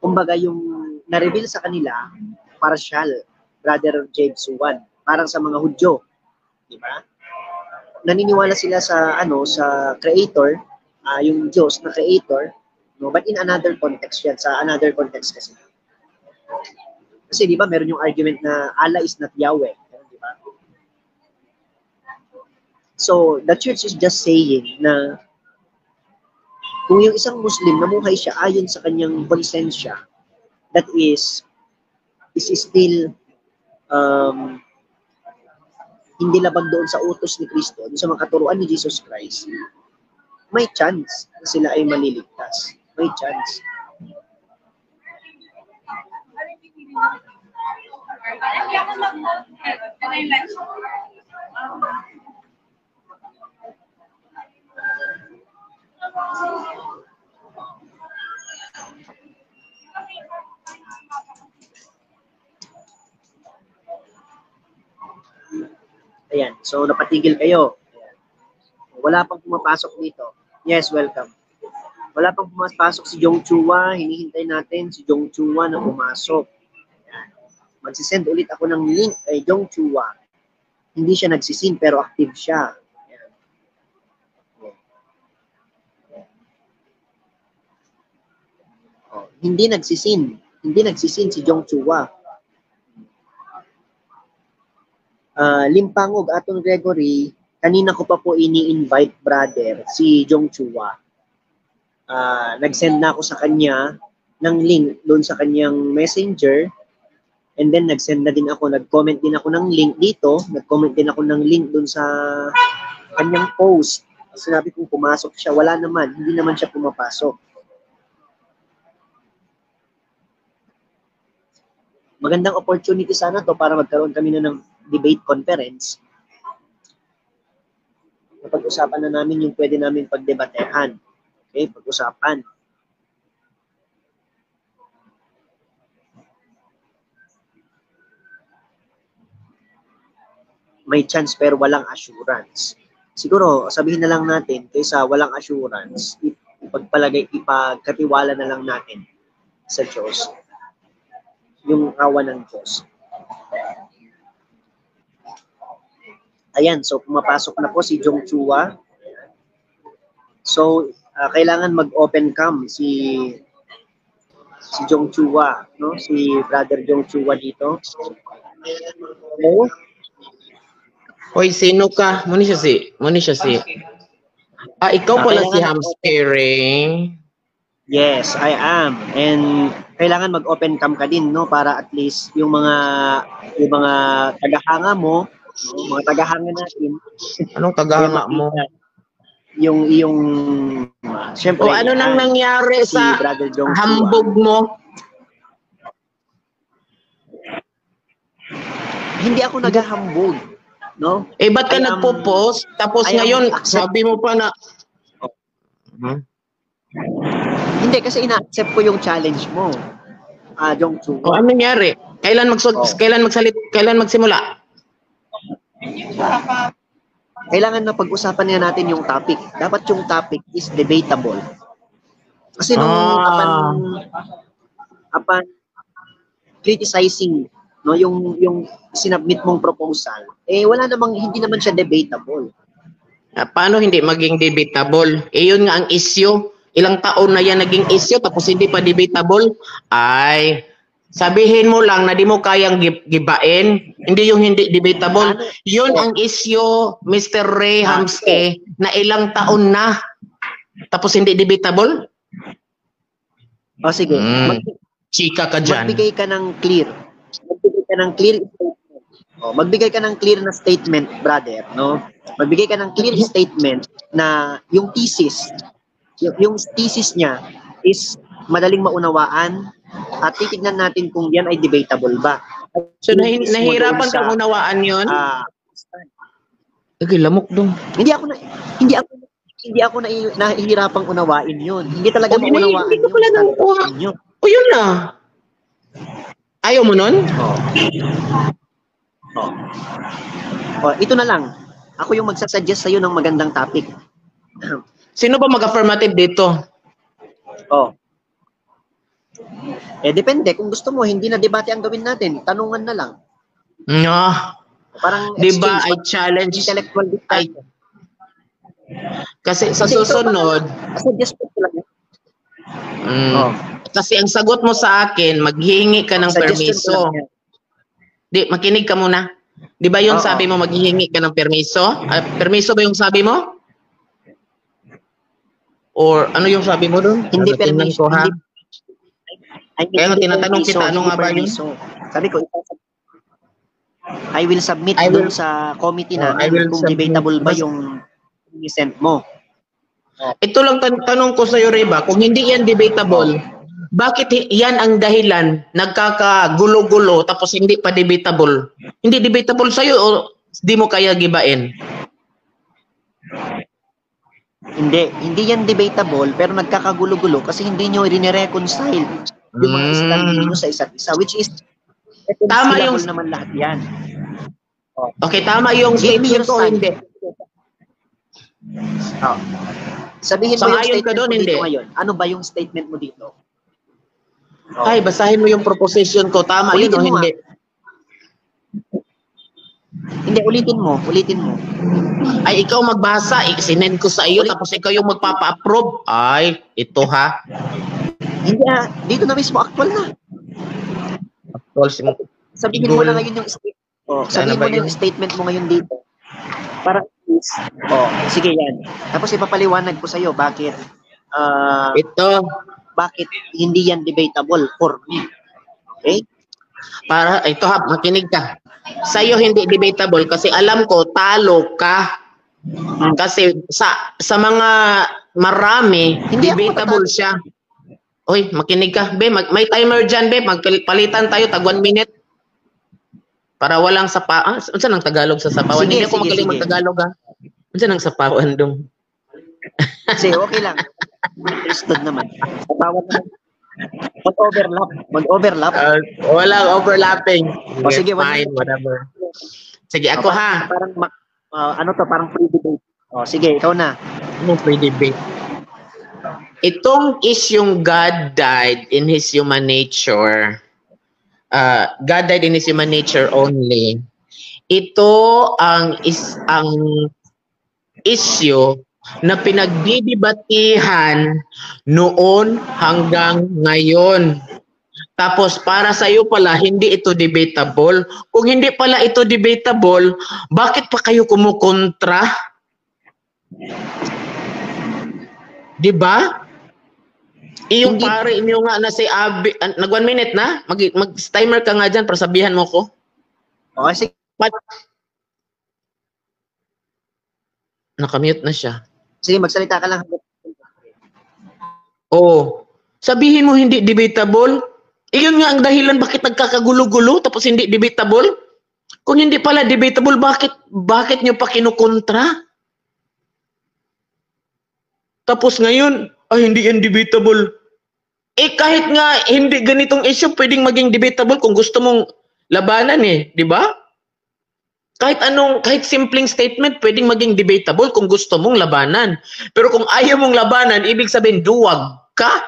kumbaga yung na-reveal sa kanila, partial, Brother James 1, parang sa mga Hudyo, di ba? Naniniwala sila sa sa Creator, yung Diyos na Creator, no? But in another context yan, sa another context kasi. Kasi di ba meron yung argument na Allah is not Yahweh, di ba? So the church is just saying na kung yung isang Muslim namuhay siya ayon sa kanyang konsensya, that is still hindi labag doon sa utos ni Kristo, doon sa mga katuruan ni Jesus Christ, may chance na sila ay maliligtas. May chance. Ayan, so napatigil kayo. Wala pang pumapasok dito. Yes, welcome. Wala pang pumapasok si Jong Chua. Hinihintay natin si Jong Chua na pumasok. Ayan. Magsisend ulit ako ng link kay Jong Chua. Hindi siya nagsisin pero active siya. Ayan. Oh, hindi nagsisin. Hindi nagsisin si Jong Chua. Limpangog, Aton Gregory, kanina ko pa po ini-invite, brother, si Jong Chua. Nag-send na ako sa kanya ng link doon sa kanyang messenger, and then nag-send na din ako, nag-comment din ako ng link dito, nag-comment din ako ng link doon sa kanyang post. Sinabi kong pumasok siya, wala naman, hindi naman siya pumapasok. magandang opportunity sana to para magkaroon kami na ng debate conference. Napag-usapan na namin yung pwede namin pagdebatehan. Okay, pag-usapan. May chance pero walang assurance. Siguro, sabihin na lang natin, kaysa walang assurance, ipagkatiwala na lang natin sa Diyos. Yung awa ng Diyos. Ayan, so pumapasok na po si Jong Chua. So, kailangan mag-open cam si Jong Chua, no? Si Brother Jong Chua dito. Hello? Hoy, sino ka? Muna siya si. Ikaw pala si Hamstering. Yes, I am. And kailangan mag-open cam ka din, no? Para at least yung mga tagahanga mo, no? Mga tagahanga natin. Anong tagahanga mo? Yung syempre. O ano nang nangyari si sa Brother Jong hambog mo? Hindi ako naghahambog, no? Ba't ka nagpo-post? Tapos ngayon, sabi mo pa na... Hindi, kasi ina-accept ko yung challenge mo. Jong Chua. O ano nangyari? Kailan magsimula? Kailangan na pag-usapan nga natin yung topic. Dapat yung topic is debatable. Kasi upon criticizing, no, yung sinubmit mong proposal, hindi naman siya debatable. Paano hindi maging debatable? Yun nga ang issue. Ilang taon na yan naging issue tapos hindi pa debatable. Ay, sabihin mo lang na di mo kayang gibain, hindi yung hindi debatable. Yun ang issue, Mr. Ray Hamske, na ilang taon na tapos hindi debatable. O sige, chika ka dyan. Magbigay ka ng clear. Magbigay ka ng clear na statement, brother, no? Magbigay ka ng clear statement na yung thesis niya is madaling maunawaan at titignan natin kung yan ay debatable ba. So nahihirapan kang unawaan yun? Lamok dong. Hindi ako nahihirapang unawain yun. Hindi talaga maunawaan hindi ko pala nakuha. O yun na. Ayaw mo nun? Ito na lang. Ako yung magsasuggest sa'yo ng magandang topic. Sino ba mag-affirmative dito? Depende. Kung gusto mo, hindi na debate ang gawin natin. Tanungan na lang. No. Parang diba, I challenge. Intellectual discussion. Kasi sa susunod, suggest ko lang. kasi ang sagot mo sa akin, maghihingi ka ng permiso. Di, makinig ka muna. Di ba yung sabi mo maghihingi ka ng permiso? Permiso ba yung sabi mo? Or ano yung sabi mo doon? Hindi permiso. Kaya nga tinatanong kita, ano nga ba yun? Sabi ko, I will submit doon sa committee na kung debatable ba yung present mo. Ito lang tanong ko sa iyo, Reba, kung hindi yan debatable, bakit yan ang dahilan nagkakagulo-gulo tapos hindi pa debatable? Hindi debatable sa iyo o di mo kaya gibain? Hindi yan debatable pero nagkakagulo-gulo kasi hindi nyo rin-reconcile yung mga standing nyo sa isa't isa, which is tama yung naman lahat yan. Okay, tama yung statement ko, hindi. Sabihin mo yung statement doon, mo hindi. dito ngayon. Ano ba yung statement mo dito? Ay, basahin mo yung proposition ko. Tama yun o hindi? Hindi, ulitin mo. Ay, ikaw magbasa. Sinend ko sa iyo tapos ikaw yung magpapa-approve. Ay, ito ha. Hindi dito na mismo, actual na. Sabihin mo na ngayon yung statement mo ngayon dito. Para sige yan. Tapos ipapaliwanag ko sa iyo bakit bakit hindi yan debatable for me. Okay? Para ito ha, makinig ka. Sa iyo hindi debatable kasi alam ko talo ka. Kasi sa mga marami hindi debatable siya. Oy, makinig ka. Be, may timer dyan, be. Magpalitan tayo, tag 1 minute. Para walang sapa. Unsa nang Tagalog sa sapawan? Sige, Hindi ako sige, magaling sige. mag-Tagalog, ha. Unsa nang sapawan dong? Kasi okay lang. Understood naman. Tawag naman. Mag-overlap. Walang overlapping. O, sige, fine, whatever. Sige, ako ha. Parang, parang free debate. O, sige, ikaw na. Ano free debate? Itong isyong God died in His human nature. God died in His human nature only. Ito ang issue na pinagdidibatihan noon hanggang ngayon. Tapos para sa iyo pala, hindi ito debatable. Kung hindi pala ito debatable, bakit pa kayo kumukontra? Diba? Iyong pare inyo nga na si Abi, nag 1 minute na? Mag-timer ka nga dyan para sabihan mo ko. Okay, sige. Nakamute na siya. Sige, magsalita ka lang. Oo. Sabihin mo hindi debatable. Iyon nga ang dahilan bakit nagkakagulo-gulo tapos hindi debatable. Kung hindi pala debatable, bakit nyo pa kinukontra? Tapos ngayon, hindi yan debatable. Kahit nga hindi ganitong issue pwedeng maging debatable kung gusto mong labanan di ba? Kahit simpleng statement pwedeng maging debatable kung gusto mong labanan. Pero kung ayaw mong labanan, ibig sabihin duwag ka.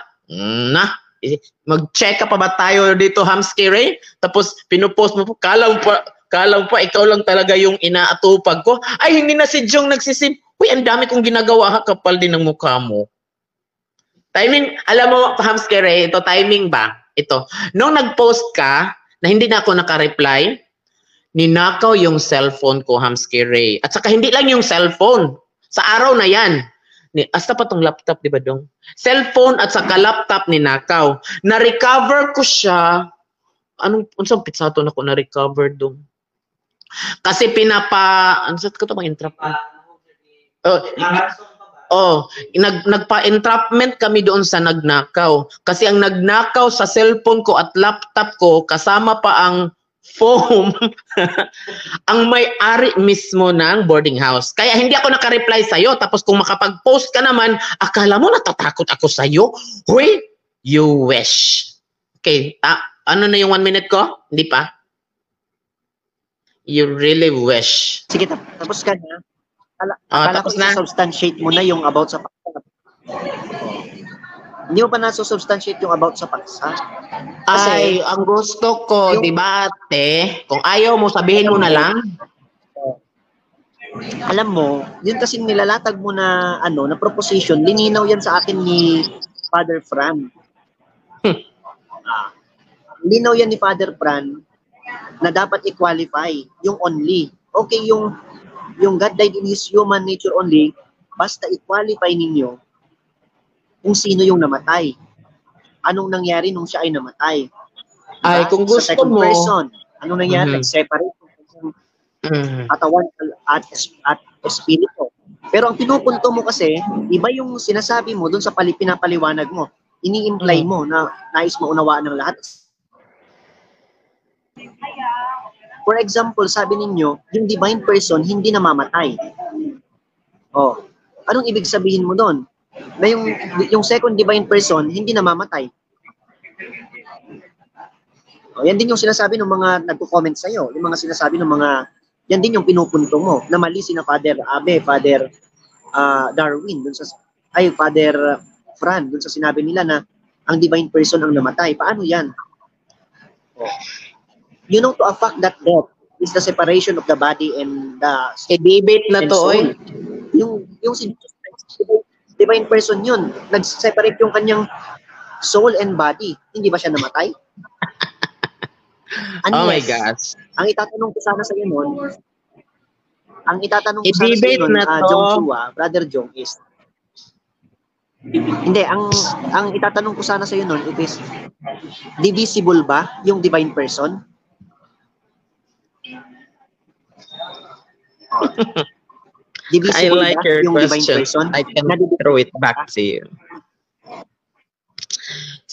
Mag-check pa ba tayo dito, Hamsky Ray? Tapos pinupost mo po, kala mo pa ikaw lang talaga yung inaatupag ko. Ay, hindi na si Jong nagsisim. Uy, ang dami kong ginagawa, kapal din ng mukha mo. Timing, alam mo, Hamsky Ray, ito timing ba? Ito. Nung nag-post ka, na hindi na ako nakareply, ninakaw yung cellphone ko, Hamsky Ray. At saka hindi lang yung cellphone. Sa araw na yan. Hasta pa tong laptop, di ba dong? Cellphone at saka laptop ninakaw. Na-recover ko siya. Unsang pitsato na ko na-recover dong? Kasi ano sa ito bang entrapment? Nagpa-entrapment kami doon sa nagnakaw. Kasi ang nagnakaw sa cellphone ko at laptop ko, kasama pa ang phone, ang may-ari mismo ng boarding house. Kaya hindi ako nakareply sa'yo. Tapos kung makapag-post ka naman, akala mo natatakot ako sa'yo? Huy, you wish. Okay, ano na yung 1 minute ko? Hindi pa? You really wish. Sige, tapos ka na. Akala tapos ko na. substantiate mo na yung about sa paksa. Hindi mo pa nasusubstantiate yung about sa paksa. Kasi, ang gusto ko, di ba ate, kung ayaw mo, sabihin mo na lang. Alam mo, yun kasi nilalatag mo na, na proposition, lininaw yan sa akin ni Father Fran. Linaw yan ni Father Fran na dapat i-qualify yung only. Okay, yung God died in His human nature only, basta i-qualify ninyo kung sino yung namatay. Anong nangyari nung siya ay namatay? Diba? Ay, kung gusto sa second mo. person, anong nangyari? Separate yung katawan at espiritu. Pero ang pinupunto mo kasi, iba yung sinasabi mo dun sa pinapaliwanag mo. Ini-imply mo na nais mo unawaan ng lahat. For example, sabi ninyo, yung divine person hindi namamatay. Anong ibig sabihin mo doon? Na yung second divine person hindi namamatay. Yan din yung sinasabi ng mga nagko-comment sa iyo, yung mga sinasabi ng mga yan din yung pinupunto mo na mali sina Father Abe, Father Darwin dun sa Father Fran dun sa sinabi nila na ang divine person ang namatay. Paano yan? You know to a fact that death is the separation of the body and the debate na to, soul. Yung si divine person yun, nag-separate yung kanyang soul and body. Hindi ba siya namatay? Oh my gosh. Ang itatanong ko sana sa iyo noon, Jong Chua, Brother Jong, is hindi, ang itatanong ko sana sa iyo noon, it is divisible ba yung divine person? I like your yung question. I can throw it back to you.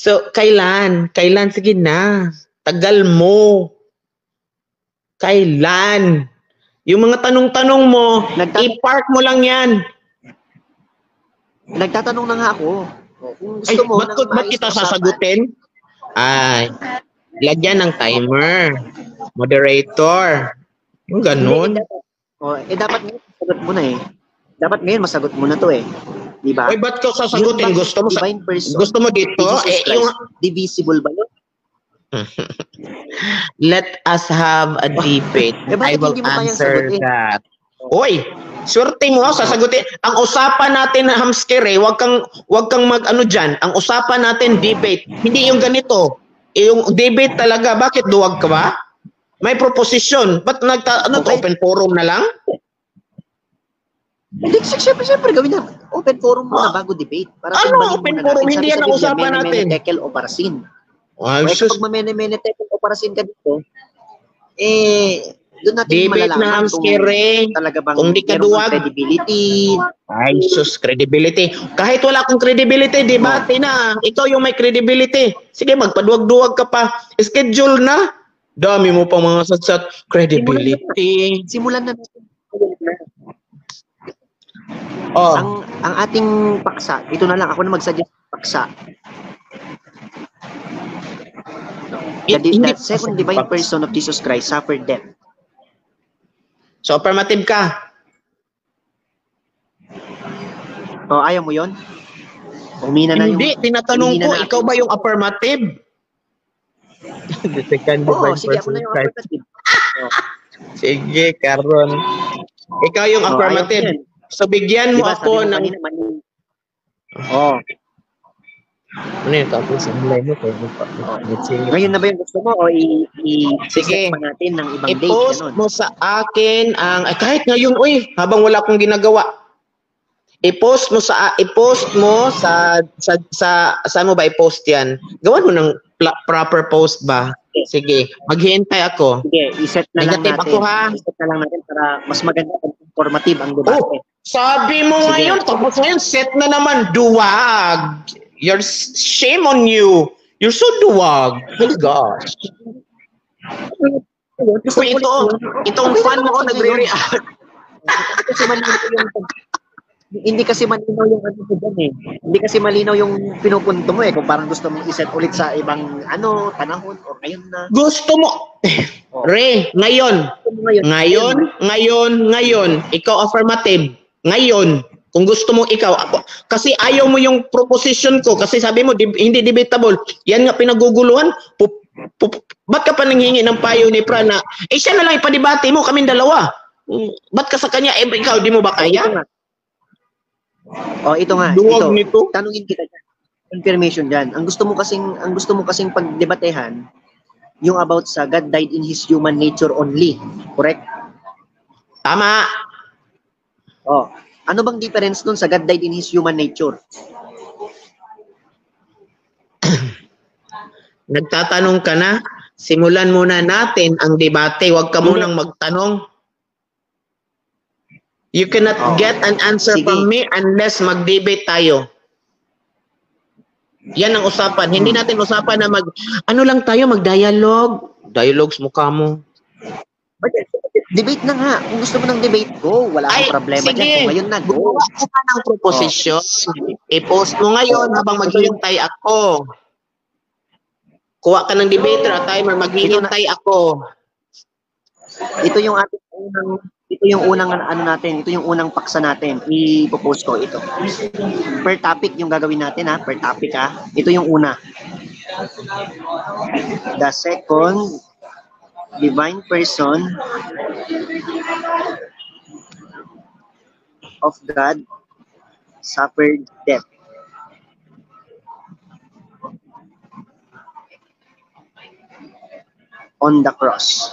So, kailan? Kailan? Sige na. Tagal mo. Kailan? Yung mga tanong-tanong mo, i-park mo lang yan. Nagtatanong na nga ako. Kung Ay, gusto mo ba't ng maayos kita na usapan, sasagutin? Ay, lagyan ng timer. Moderator. Yung ganun. dapat ngayon masagot mo na eh. Dapat ngayon masagot mo na to eh. Di ba? Ay, ba't ko sasagutin? Gusto mo, divine person, gusto mo dito? Jesus Christ, Yung divisible ba yun? let us have a debate. I bakit will hindi mo kayang answer sagutin? that. Oy, swerte mo sasagutin. Ang usapan natin na hamskere, wag kang mag-ano diyan. Ang usapan natin debate. Hindi yung ganito. Yung debate talaga, bakit duwag ka ba? May proposition. Ba't open forum na lang? Hindi, siyempre gawin na. Open forum muna bago debate. Para Open forum? Hindi yan ang usapan natin. Tekel o parasin. Ay, Kaya kapag mamene-mene tekel o parasin ka dito, doon natin debate na malalaman hamskere. talaga bang Kung di ka meron duwag. kang credibility. Ay, sus, credibility. Kahit wala akong credibility, debate na. Ikaw yung may credibility. Sige, magpaduwag-duwag ka pa. Schedule na. Dami mo pang mga satsat. Credibility. Simulan na natin. Oh, Ang ating paksa, ito na lang, ako na mag-suggest ng paksa. The second divine person of Jesus Christ suffered death. so affirmative ka. O, ayaw mo yon? Humina na Hindi, tinatanong humina ko, na ikaw ba yung affirmative? The second divine sige, ako person na yung of Christ. affirmative. Sige, Karon. Ikaw yung affirmative. ayun yan. So, bigyan mo Diba, ako sabi mo ng... kanina, mali. Oh, Ano yung tapos ang live mo? ngayon na ba yung gusto mo o Sige. i-set pa natin ng ibang date? I-post Ganun. mo sa akin ang kahit ngayon habang wala akong ginagawa. I-post mo sa saan mo ba i-post 'yan? Gawan mo ng proper post ba? Sige, maghihintay ako. Sige, i-set na lang Negative natin. ako, ha? I-set na lang natin para mas maganda at informative ang debate. Oh, sabi mo Sige. ngayon, tapos ngayon set na naman duwag. Shame on you. You're so duwag. Oh my gosh. Kung itong fan mo nagre-react. Kasi malinaw yung hindi kasi malinaw yung ano ko dyan eh. Hindi kasi malinaw yung pinupunto mo eh. Kung parang gusto mong iset ulit sa ibang panahon o ngayon na. Gusto mo. Re, ngayon. Ngayon. Ikaw affirmative. Ngayon. Kung gusto mo ikaw. Ako, kasi ayaw mo yung proposition ko. Kasi sabi mo, hindi debatable. Yan nga pinaguguluhan. Ba't ka pa nanghingi ng payo ni Pra na, siya na lang ipadibate mo, kaming dalawa. Ba't ka sa kanya, ikaw, di mo ba kaya? Ito nga. Duwag nito. Tanungin kita dyan. Confirmation dyan. Ang gusto mo kasing pagdebatehan, yung about sa God died in His human nature only. Correct? Tama. Ano bang difference dun sa God died in His human nature? Nagtatanong ka na? Simulan muna natin ang debate. Huwag ka munang magtanong. You cannot get an answer from me unless mag-debate tayo. Yan ang usapan. Hindi natin usapan na mag-dialogue. Dialogues mukha mo. Debate na nga. Kung gusto mo ng debate, go. Wala akong problema sige. dyan. Kung ngayon na, go. Gumawa ka ng proposition. I-post mo ngayon habang maghihintay ako. Kuha ka ng debater at timer, maghihintay ako. Ito yung unang natin. Ito yung unang paksa natin. I-post ko ito. Per topic yung gagawin natin per topic Ito yung una. The second divine person of God suffered death. On the cross.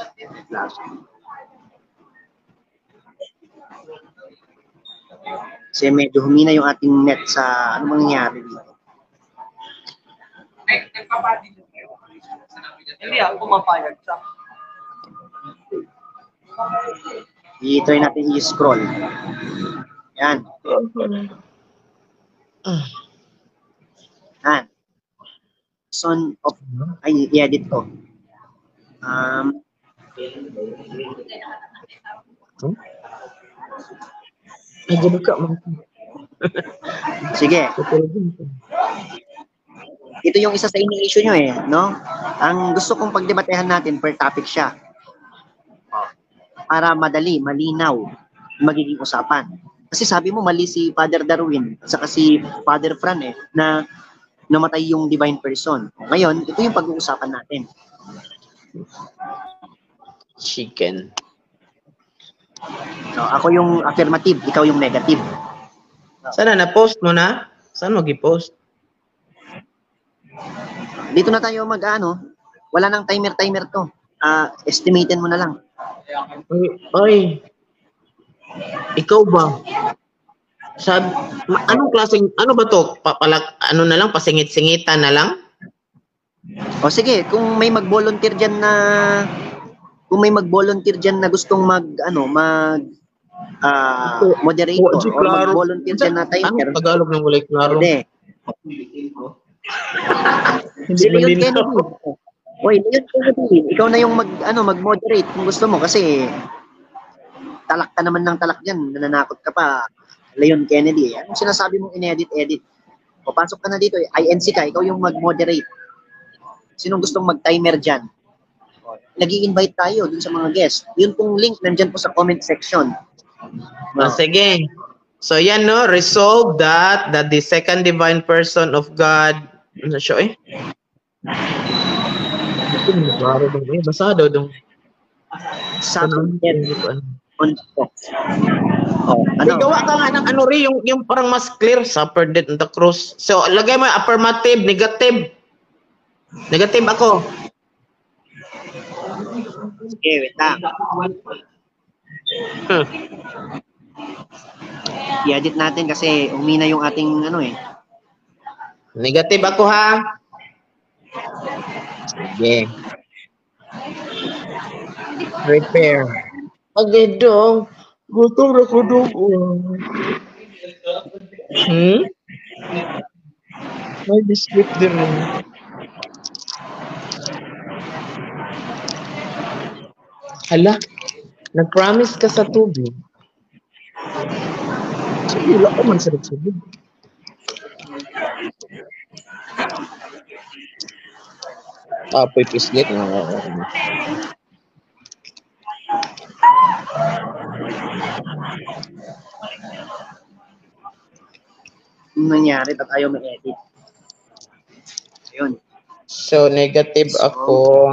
Kasi medyo humina yung ating net sa ano mangyayari dito. Hindi ako mapayag sa. I-try natin i-scroll. Yan. Yan. person of, ay, i-edit ko. Ay, ganun ka. Sige. Ito yung isa sa ini-issue nyo no? Ang gusto kong pagdebatehan natin per topic siya. Para madali, malinaw, magiging usapan. Kasi sabi mo, mali si Father Darwin, at saka si Father Fran na namatay yung divine person. Ngayon, ito yung pag-uusapan natin. Chicken. So, ako yung affirmative, ikaw yung negative. Sana na-post mo na? Saan mo gi-post? Dito na tayo wala nang timer to. Estimatein mo na lang. Oy. Ikaw ba? Anong klaseng, ano ba to? Ano na lang, pasingit-singitan na lang? O sige, kung may mag-volunteer diyan na gustong moderator o mag-volunteer diyan na timer. Ano Tagalog ng walay klaro? Hindi. Si Leon Kennedy. Oy, Leon Kennedy, ikaw na yung mag-moderate kung gusto mo kasi talak ka naman ng talak diyan, nananakot ka pa. Leon Kennedy. Anong sinasabi mong inedit-edit? O pasok ka na dito, INC ka, ikaw yung mag-moderate. Sinong gustong mag-timer diyan? Nag-i-invite tayo dun sa mga guests. Yun pong link nandyan po sa comment section. Sige. So yan resolve that the second divine person of God, ano siya basado dong. Gawa ka nga ng yung parang mas clear, suffered death on the cross. So lagay mo affirmative, negative. Negative ako. Sige, wait lang. I-edit natin kasi umina yung ating Negative ako ha. Sige. Repair. Agad dong. Gutom na ko dong. May biscuit din mo. Hala, nag-promise ka sa tubig. Sige, wala ko man sa tubig. Apoy pislit. Nangyari at ayaw ma-edit. Ayun. So, negative ako.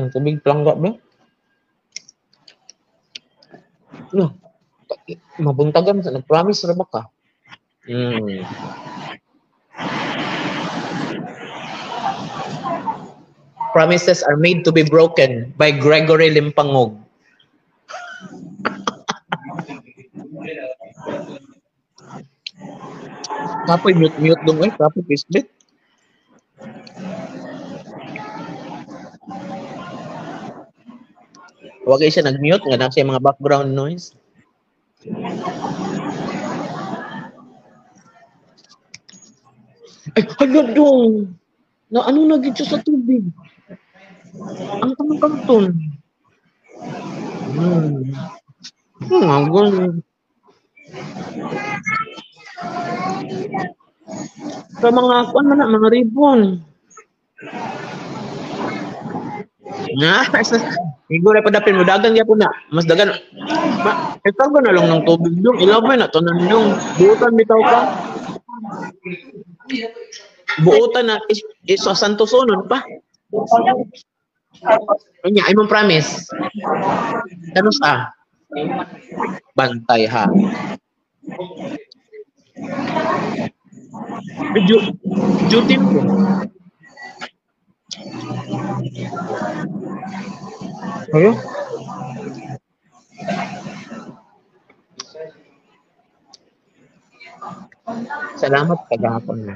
Tubig pelangga ba? No. Mabuntagan sa nag-promise ra ba ka? Promises are made to be broken by Gregory Limpangog. Kapoy mute dong kapoy pisbit. Huwag siya nag-mute nga na siya mga background noise. Ay, hala dong. Na ano naging siya sa tubig? Ang kanton. Agol. Sa mga mga ribbon. Igo na padapin mo dagan gyapon na. Mas dagan. Ito ko na lang ng tubig dong. Ilabay na to nang dong. Buutan bitaw ka. Buutan na iso Santo Sonon pa. Anya, ay mong promise. Ano sa? Bantay ha. Duty ko. Ayo. Salamat kagahapon na.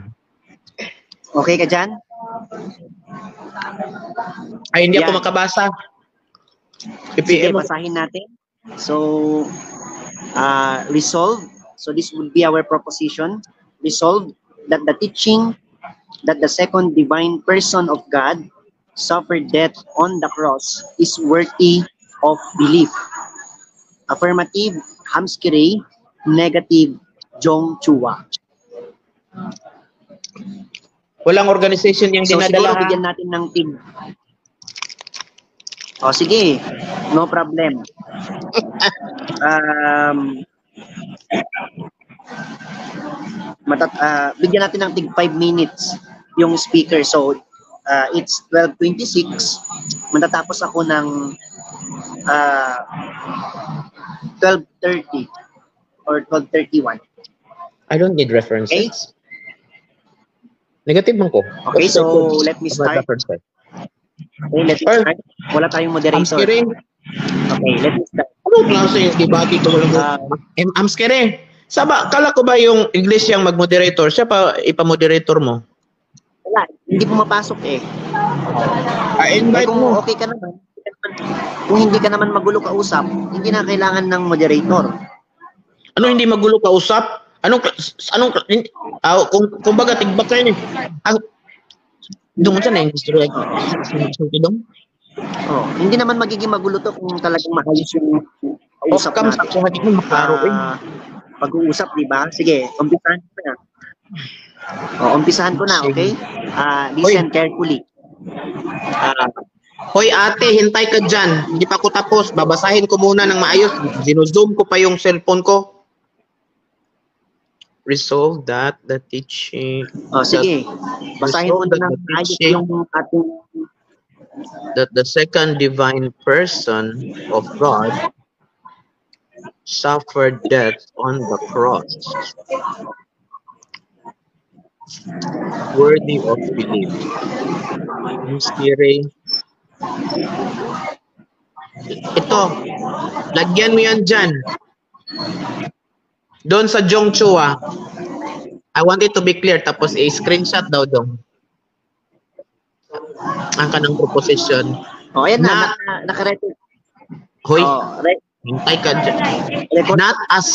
Okay ka dyan? Ay, hindi ako makabasa. Sige, PPM mo. basahin natin. So, resolve. So this would be our proposition. Resolve that the teaching that the second divine person of God suffered death on the cross is worthy of belief. Affirmative, Hamskirei. Negative, Jong Chua. Walang organization yung So siguro dinadala. bigyan natin ng tig. O sige, no problem. Bigyan natin ng tig 5 minutes yung speaker. So it's 12:26. Matatapos ako ng 12:30 or 12:31. I don't need references. Okay? Negative man ko. Okay, so let me start. Okay, let's start. Wala tayong moderator. Hamskire. Okay, let me start. Anong klase yung debate ito? Hamskire. Saba, kala ko ba yung English yung mag-moderator? Siya pa ipa-moderator mo? Wala, hindi pumapasok eh. Invite Kung mo. okay ka naman, kung hindi ka naman magulo kausap, hindi na kailangan ng moderator. Ano hindi magulo kausap? Kung baga tigbak kayo ni. Doon mo na yung history. Hindi naman magiging magulo to kung talagang maayos yung kausap Kam natin. sa kuha mo maklaro eh. Pag-uusap, di ba? Sige, umpisahan ko na. Umpisahan ko na, okay? Listen carefully. Hoy ate, hintay ka dyan. Hindi pa ako tapos. Babasahin ko muna ng maayos. Zino-zoom ko pa yung cellphone ko. Resolve that the teaching... Sige. Basahin mo na ng maayos yung ating... That the second divine person of God suffered death on the cross. Worthy of belief. Hamskire. Ito, lagyan mo yan dyan. Doon sa Jong Chua. I want it to be clear. Tapos i-screenshot daw doon. Ang kanang proposition. Ayan na, naka-record. Hoy, hintay ka dyan. Not as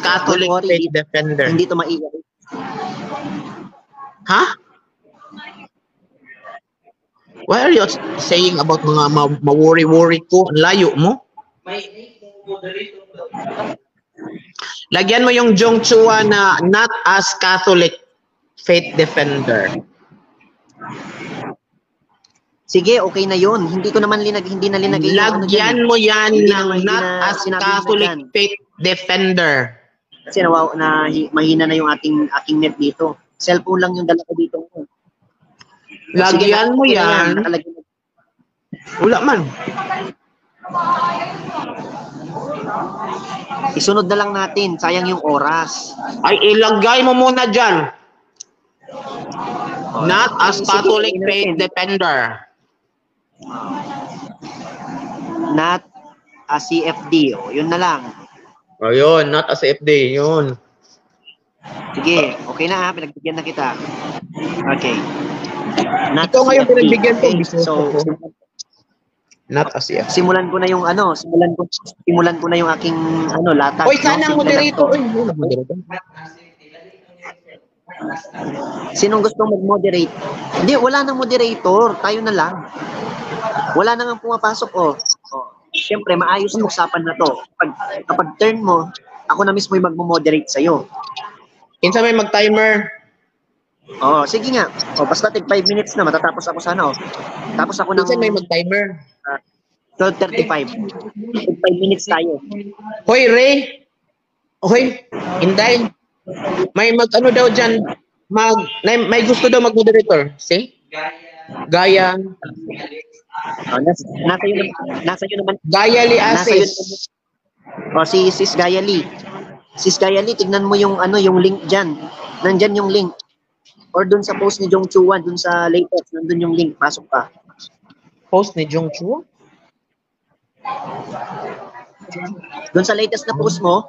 Catholic faith defender. Hindi to maiwan. Ha? Why are you saying about mga ma-worry-worry ko? Ang layo mo? Lagyan mo yung Jong Chua na not as Catholic faith defender. Sige, okay na yun. Hindi ko naman hindi na linagay. Lagyan mo yan ng not as Catholic faith defender. Kasi mahina na yung aking net dito. Cellphone lang yung dala ko dito. Lagyan mo yan. Wala man. Isunod na lang natin. Sayang yung oras. Ay, ilagay mo muna dyan. Not as Catholic faith defender. Not a CFD. Yun na lang. Ayun, not as CFD. Yun. Sige, okay na ha. Pinagbigyan na kita. Okay. Not Ito ngayon CFD. pinagbigyan ko. Okay. So, not as CFD. simulan ko na yung simulan ko na yung aking latag. Oy, sana ang moderator. Oy, Sinong gustong mag-moderate? Hindi, wala nang moderator. Tayo na lang. Wala nang pumapasok, Siyempre, maayos ang usapan na to. Kapag turn mo, ako na mismo yung mag-moderate sa'yo. Kinsa may mag-timer? Sige nga. Basta 5 minutes na, matatapos ako sana, Tapos ako ng... Kinsa may mag-timer? 12:35. 5 minutes tayo. Hoy, Ray! Hoy, Inday! May mag-ano daw dyan? May gusto daw mag-moderator. See? Gaya. Nasa yun naman. Gaya Li Asis. Si Sis Gaya Lee. Sis Gaya Lee, tignan mo yung yung link diyan. Nandiyan yung link. Or dun sa post ni Jong Chua, dun sa latest, nandun yung link. Pasok ka. Post ni Jong Chua? Dun sa latest na post mo,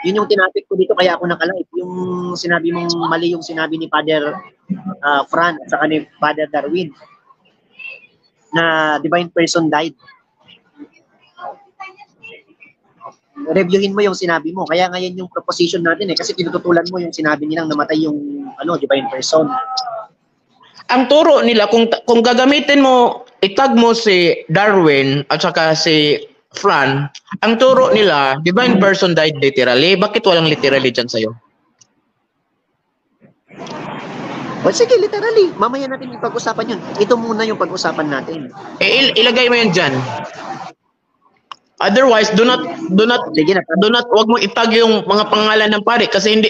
yun yung tinapik ko dito kaya ako naka-live. Yung sinabi mong mali yung sinabi ni Father Fran at saka ni Father Darwin na divine person died. reviewin mo yung sinabi mo. Kaya ngayon yung proposition natin kasi tinututulan mo yung sinabi nilang namatay yung divine person. Ang turo nila, kung gagamitin mo, itag mo si Darwin at saka si Fran, ang turo nila, divine person died literally. Bakit walang literally dyan sa'yo? O sige, literally. Mamaya natin yung pag-usapan yun. Ito muna yung pag-usapan natin. Ilagay mo yan dyan. Otherwise, do not, wag mo itag yung mga pangalan ng pare kasi hindi,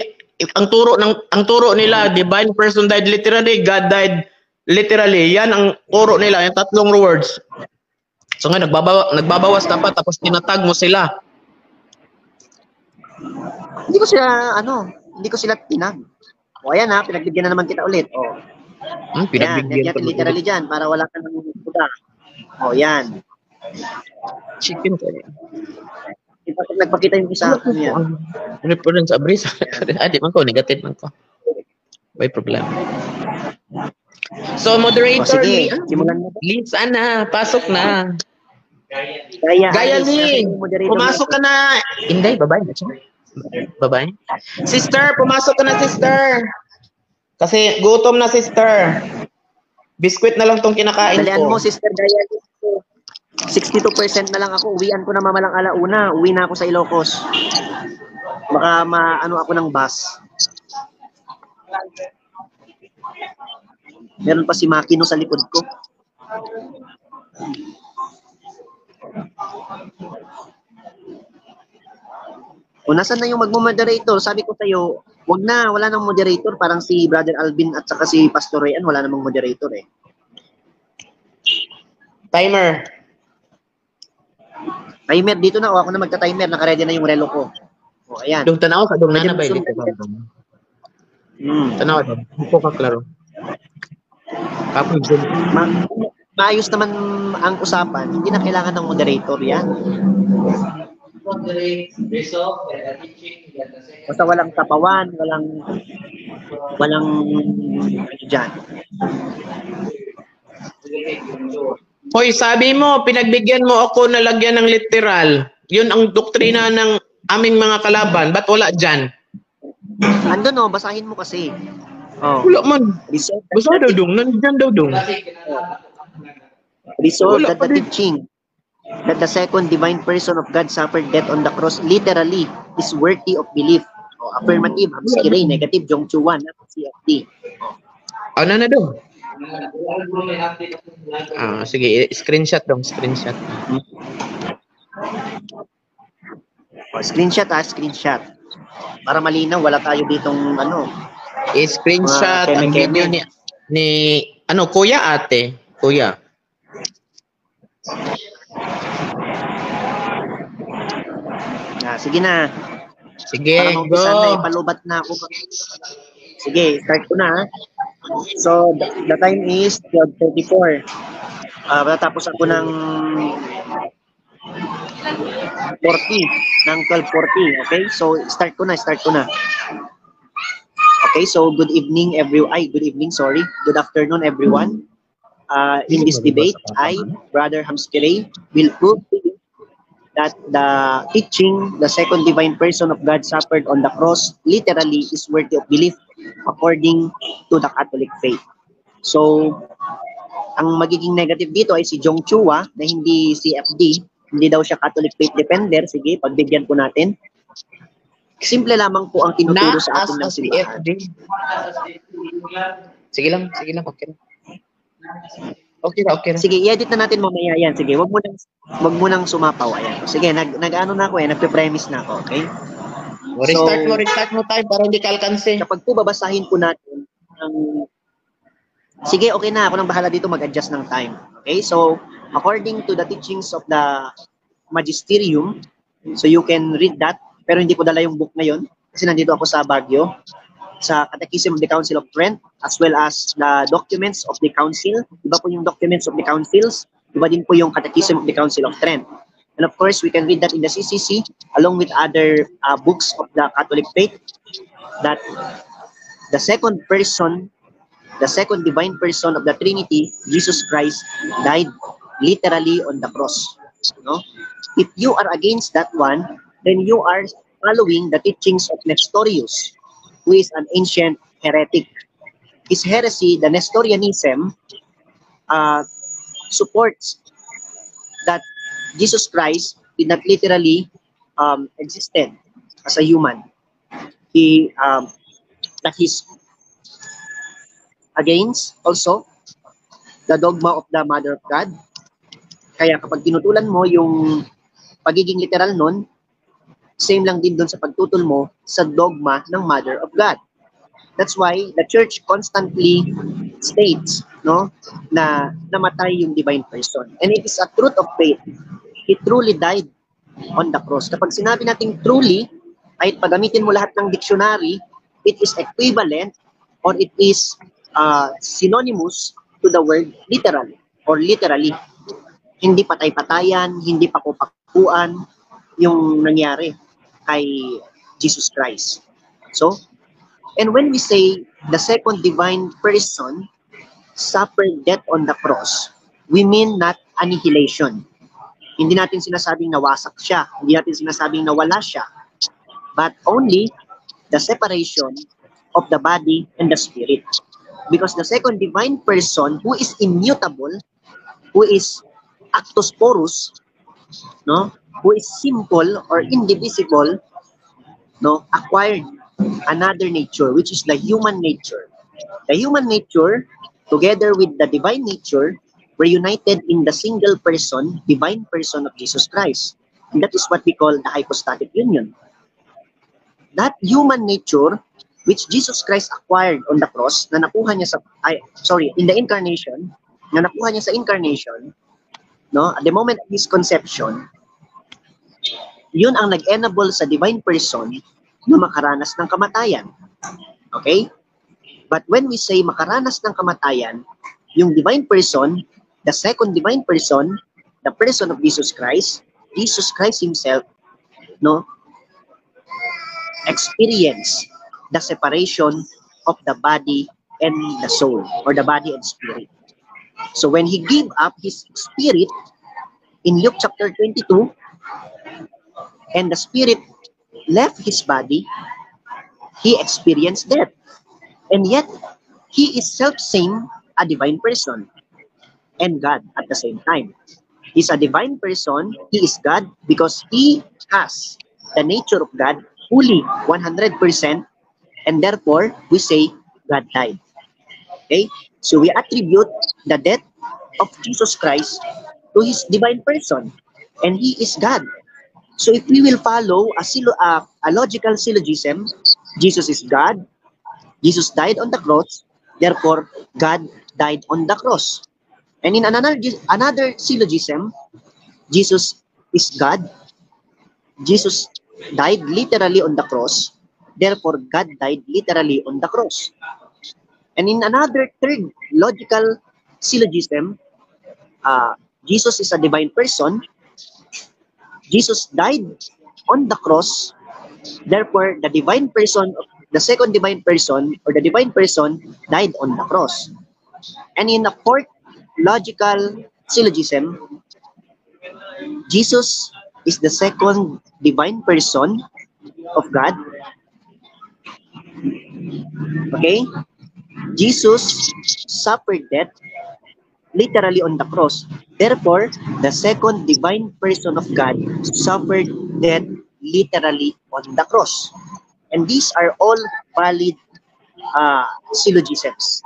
ang turo nila, divine person died literally, God died literally. Yan ang turo nila, yung tatlong words. So nga, nagbabawas dapat tapos tinatag mo sila. Hindi ko sila tinag. O ayan ha, pinagbigyan na naman kita ulit. O. Pinagbigyan yan, literally dyan, para wala kang nangyayari. O yan. Chicken ko yan. Nagpakita yung isa. Yan. Reference abris. Di man ko, negative man ko. May problema. So, moderator, sige, simulan mo. Lisa na, pasok na. Gaya Lee, pumasok ka na. Hindi, babae na siya. Babae. Sister, pumasok ka na, sister. Kasi gutom na, sister. Biskwit na lang tong kinakain Dalian ko. mo, sister Gaya Lee. 62% na lang ako. Uwian ko na mamalang alauna. Uwi na ako sa Ilocos. Baka ako ng bus. Meron pa si Makino sa likod ko. O nasan na yung magmo-moderator? Sabi ko sa'yo, wala nang moderator. Parang si Brother Alvin at saka si Pastor Rayan, wala namang moderator eh. Timer. Timer dito na, o ako na magta-timer. Naka-ready na yung relo ko. O ayan. Dong tanaw ka, dong Pwede nana ba mo dito? Hmm. Tanaw ka, hindi ka klaro. Tapos, Maayos naman ang usapan. Hindi na kailangan ng moderator yan. Basta walang tapawan, walang dyan. Hoy, sabi mo, pinagbigyan mo ako na lagyan ng literal. Yun ang doktrina ng aming mga kalaban. Ba't wala dyan? Andun basahin mo kasi. Oh. Wala man. Basta daw dong. Nandyan daw dong. Resolve Wala that pa the rin. teaching that the second divine person of God suffered death on the cross literally is worthy of belief. Oh, affirmative, Hamskiri, negative, Jongchuan, CFD. Ano na daw? Sige, screenshot dong, screenshot. Oh, screenshot. Para malinaw, wala tayo ditong I-screenshot ang keme-keme. video ni kuya ate. Kuya. Sige na. Sige, Para maumpisa na, go. ipalubat na ako. Sige, start ko na. So, the time is 12:34. Tapos ako ng 40, ng 12:40. Okay? So, start ko na. Okay, so good evening, Good afternoon, everyone. In this debate, I, Brother Hamskiri, will prove to you that the teaching, the second divine person of God suffered on the cross, literally is worthy of belief according to the Catholic faith. So, ang magiging negative dito ay si Jong Chua na hindi CFD, hindi daw siya Catholic faith defender. Sige, pagbigyan po natin. Simple lamang po ang tinuturo sa atin ng simbahan. Sige lang, okay lang. Okay na. Sige, i-edit na natin mamaya yan. Sige, wag mo nang sumapaw. Ayan. Sige, nag-ano na ako nagpe-premise na ako, okay? Restart mo tayo para hindi ka alkanse. Kapag po babasahin po natin sige, okay na. Ako nang bahala dito mag-adjust ng time. Okay? So, according to the teachings of the Magisterium, so you can read that, pero hindi ko dala yung book na yun kasi nandito ako sa Baguio, sa Catechism of the Council of Trent, as well as the documents of the Council. Iba po yung documents of the Councils, iba din po yung Catechism of the Council of Trent. And of course, we can read that in the CCC, along with other books of the Catholic faith, that the second divine person of the Trinity, Jesus Christ, died literally on the cross. No? If you are against that one, then you are following the teachings of Nestorius, who is an ancient heretic. His heresy, the Nestorianism, supports that Jesus Christ did not literally existed as a human. That he's against also the dogma of the Mother of God. Kaya kapag tinutulan mo yung pagiging literal nun, same lang din doon sa pagtutol mo sa dogma ng Mother of God. That's why the church constantly states, no, na namatay yung divine person. And it is a truth of faith. He truly died on the cross. Kapag sinabi natin truly, kahit pagamitin mo lahat ng dictionary, it is equivalent or it is synonymous to the word literal or literally. Hindi patay-patayan, hindi pakupakuan yung nangyari kay Jesus Christ. So, and when we say the second divine person suffered death on the cross, we mean not annihilation. Hindi natin sinasabing nawasak siya, hindi natin sinasabing nawala siya, but only the separation of the body and the spirit. Because the second divine person who is immutable, who is actus purus, no, who is simple or indivisible, no, acquired another nature, which is the human nature. The human nature, together with the divine nature, were united in the single person, divine person of Jesus Christ. And that is what we call the hypostatic union. That human nature, which Jesus Christ acquired on the cross, na nakuha niya in the incarnation, na nakuha niya sa incarnation, no, at the moment of his conception, yun ang nag-enable sa divine person na makaranas ng kamatayan. Okay? But when we say makaranas ng kamatayan, yung divine person, the second divine person, the person of Jesus Christ himself, no, experience the separation of the body and the soul, or the body and spirit. So when he gave up his spirit in Luke chapter 22, and the spirit left his body, he experienced death. And yet, he is self-same, a divine person, and God at the same time. He's a divine person, he is God, because he has the nature of God, fully 100%, and therefore, we say, God died. Okay? So we attribute the death of Jesus Christ to his divine person, and he is God. So if we will follow a logical syllogism, Jesus is God, Jesus died on the cross, therefore God died on the cross. And in another syllogism, Jesus is God, Jesus died literally on the cross, therefore God died literally on the cross. And in another third logical syllogism, Jesus is a divine person, Jesus died on the cross, therefore the divine person, the second divine person, or the divine person died on the cross. And in the fourth logical syllogism, Jesus is the second divine person of God. Okay? Jesus suffered death literally on the cross. Therefore, the second divine person of God suffered death literally on the cross. And these are all valid syllogisms.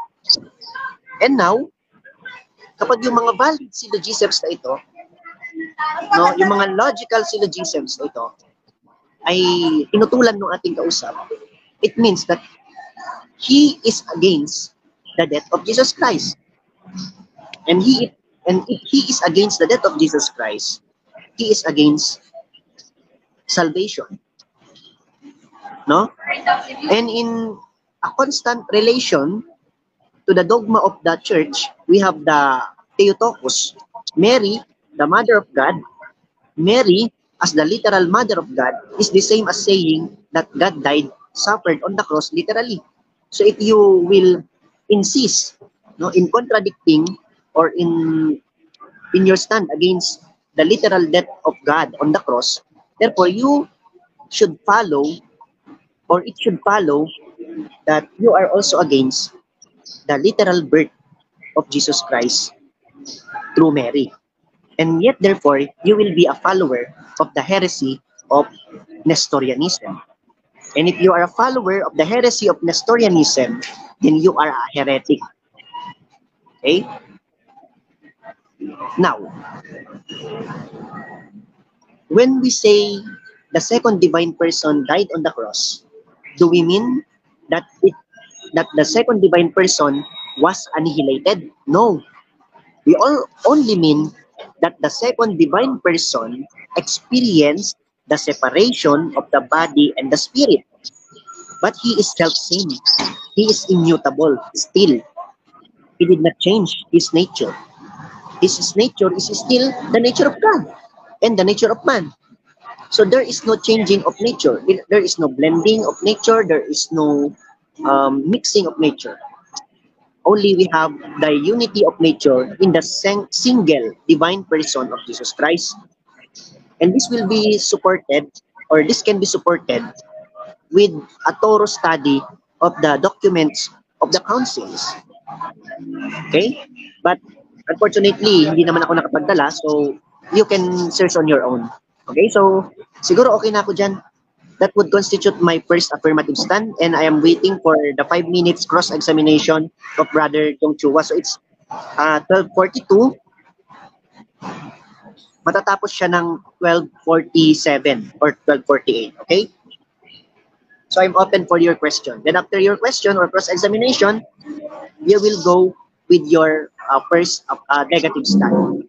And now, kapag yung mga valid syllogisms na ito, no, yung mga logical syllogisms na ito, ay tinutulan ng ating kausap, it means that he is against the death of Jesus Christ. And if he is against the death of Jesus Christ, he is against salvation. No? And in a constant relation to the dogma of the church, we have the Theotokos. Mary, the mother of God, Mary, as the literal mother of God, is the same as saying that God died, suffered on the cross literally. So if you will insist, no, in contradicting or in your stand against the literal death of God on the cross, therefore you should follow, or it should follow, that you are also against the literal birth of Jesus Christ through Mary. And yet, therefore, you will be a follower of the heresy of Nestorianism. And if you are a follower of the heresy of Nestorianism, then you are a heretic. Okay? Now, when we say the second divine person died on the cross, do we mean that the second divine person was annihilated? No. We only mean that the second divine person experienced the separation of the body and the spirit. But he is self-same. He is immutable still. He did not change his nature. His nature is still the nature of God and the nature of man. So there is no changing of nature. There is no blending of nature. There is no mixing of nature. Only we have the unity of nature in the single divine person of Jesus Christ. And this will be supported, or this can be supported with a thorough study of the documents of the councils. Okay? But unfortunately, hindi naman ako nakapagdala, so you can search on your own. Okay? So, siguro okay na ako dyan. That would constitute my first affirmative stand, and I am waiting for the 5 minutes cross-examination of Brother Jong Chua. So, it's 12:42. Matatapos siya ng 12:47 or 12:48. Okay? So, I'm open for your question. Then after your question or cross-examination, you will go with your first negative stand.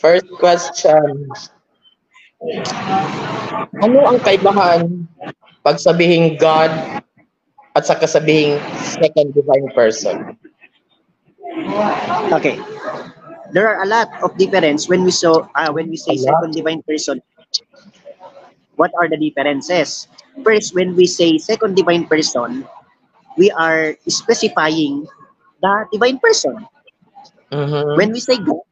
First question. Ano ang kaibahan pag sabihing God at saka sabihing second divine person? Okay. There are a lot of difference when we say second divine person. What are the differences? First, when we say second divine person, we are specifying the divine person. When we say God,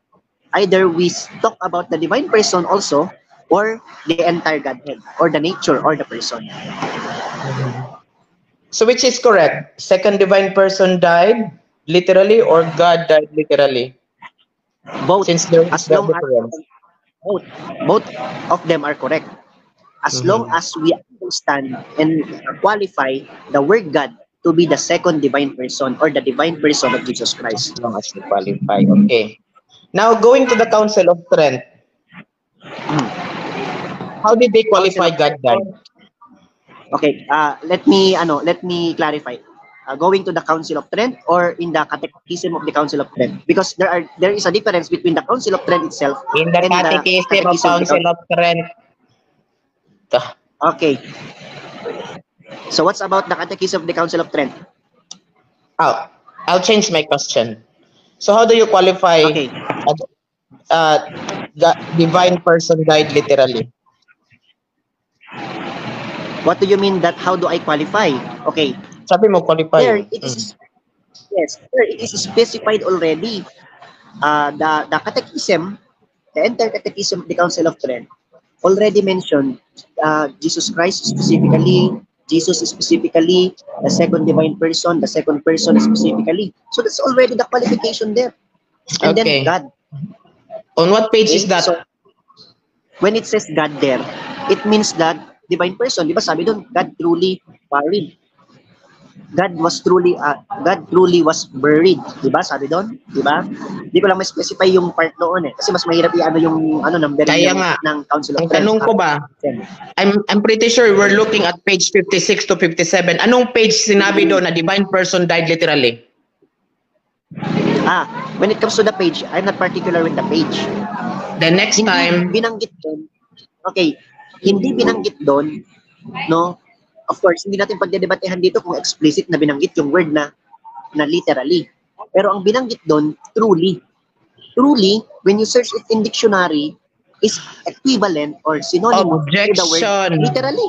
either we talk about the divine person also, or the entire Godhead, or the nature, or the person. So which is correct? Second divine person died literally, or God died literally? Both. Since there is As no long as difference. both of them are correct. As long as we understand and qualify the word God to be the second divine person, or the divine person of Jesus Christ. As long as we qualify. Okay. Now going to the Council of Trent. How did they qualify God died? Okay, let me clarify. Going to the Council of Trent or in the Catechism of the Council of Trent, because there is a difference between the Council of Trent itself In the and Catechism of Council of Trent. Okay. So what's about the Catechism of the Council of Trent? Oh, I'll change my question. So how do you qualify Okay. The divine person died literally? What do you mean that how do I qualify? Okay. Sabi mo qualify. There it is. Yes, there it is specified already. The Catechism, the entire Catechism of the Council of Trent already mentioned Jesus Christ specifically, Jesus specifically, the second divine person, the second person specifically. So that's already the qualification there. And Okay. then God. On what page is that? So, when it says God there, it means that divine person. Di ba sabi doon, God truly buried. God truly was buried. Di ba sabi doon? Di ba? Di ko lang ma-specify yung part doon eh. Kasi mas mahirap i-ano yung number Kaya ng, nga. ng Council of Ang tanong ko ba, I'm pretty sure we're looking at page 56 to 57. Anong page sinabi doon na divine person died literally? When it comes to the page, I'm not particular with the page. The next Hindi time, binanggit doon. Okay, hindi binanggit doon, no? Of course, hindi natin pagdedebatehan dito kung explicit na binanggit yung word na literally. Pero ang binanggit doon, truly. Truly, when you search it in dictionary, is equivalent or synonymous to the word Objection. literally.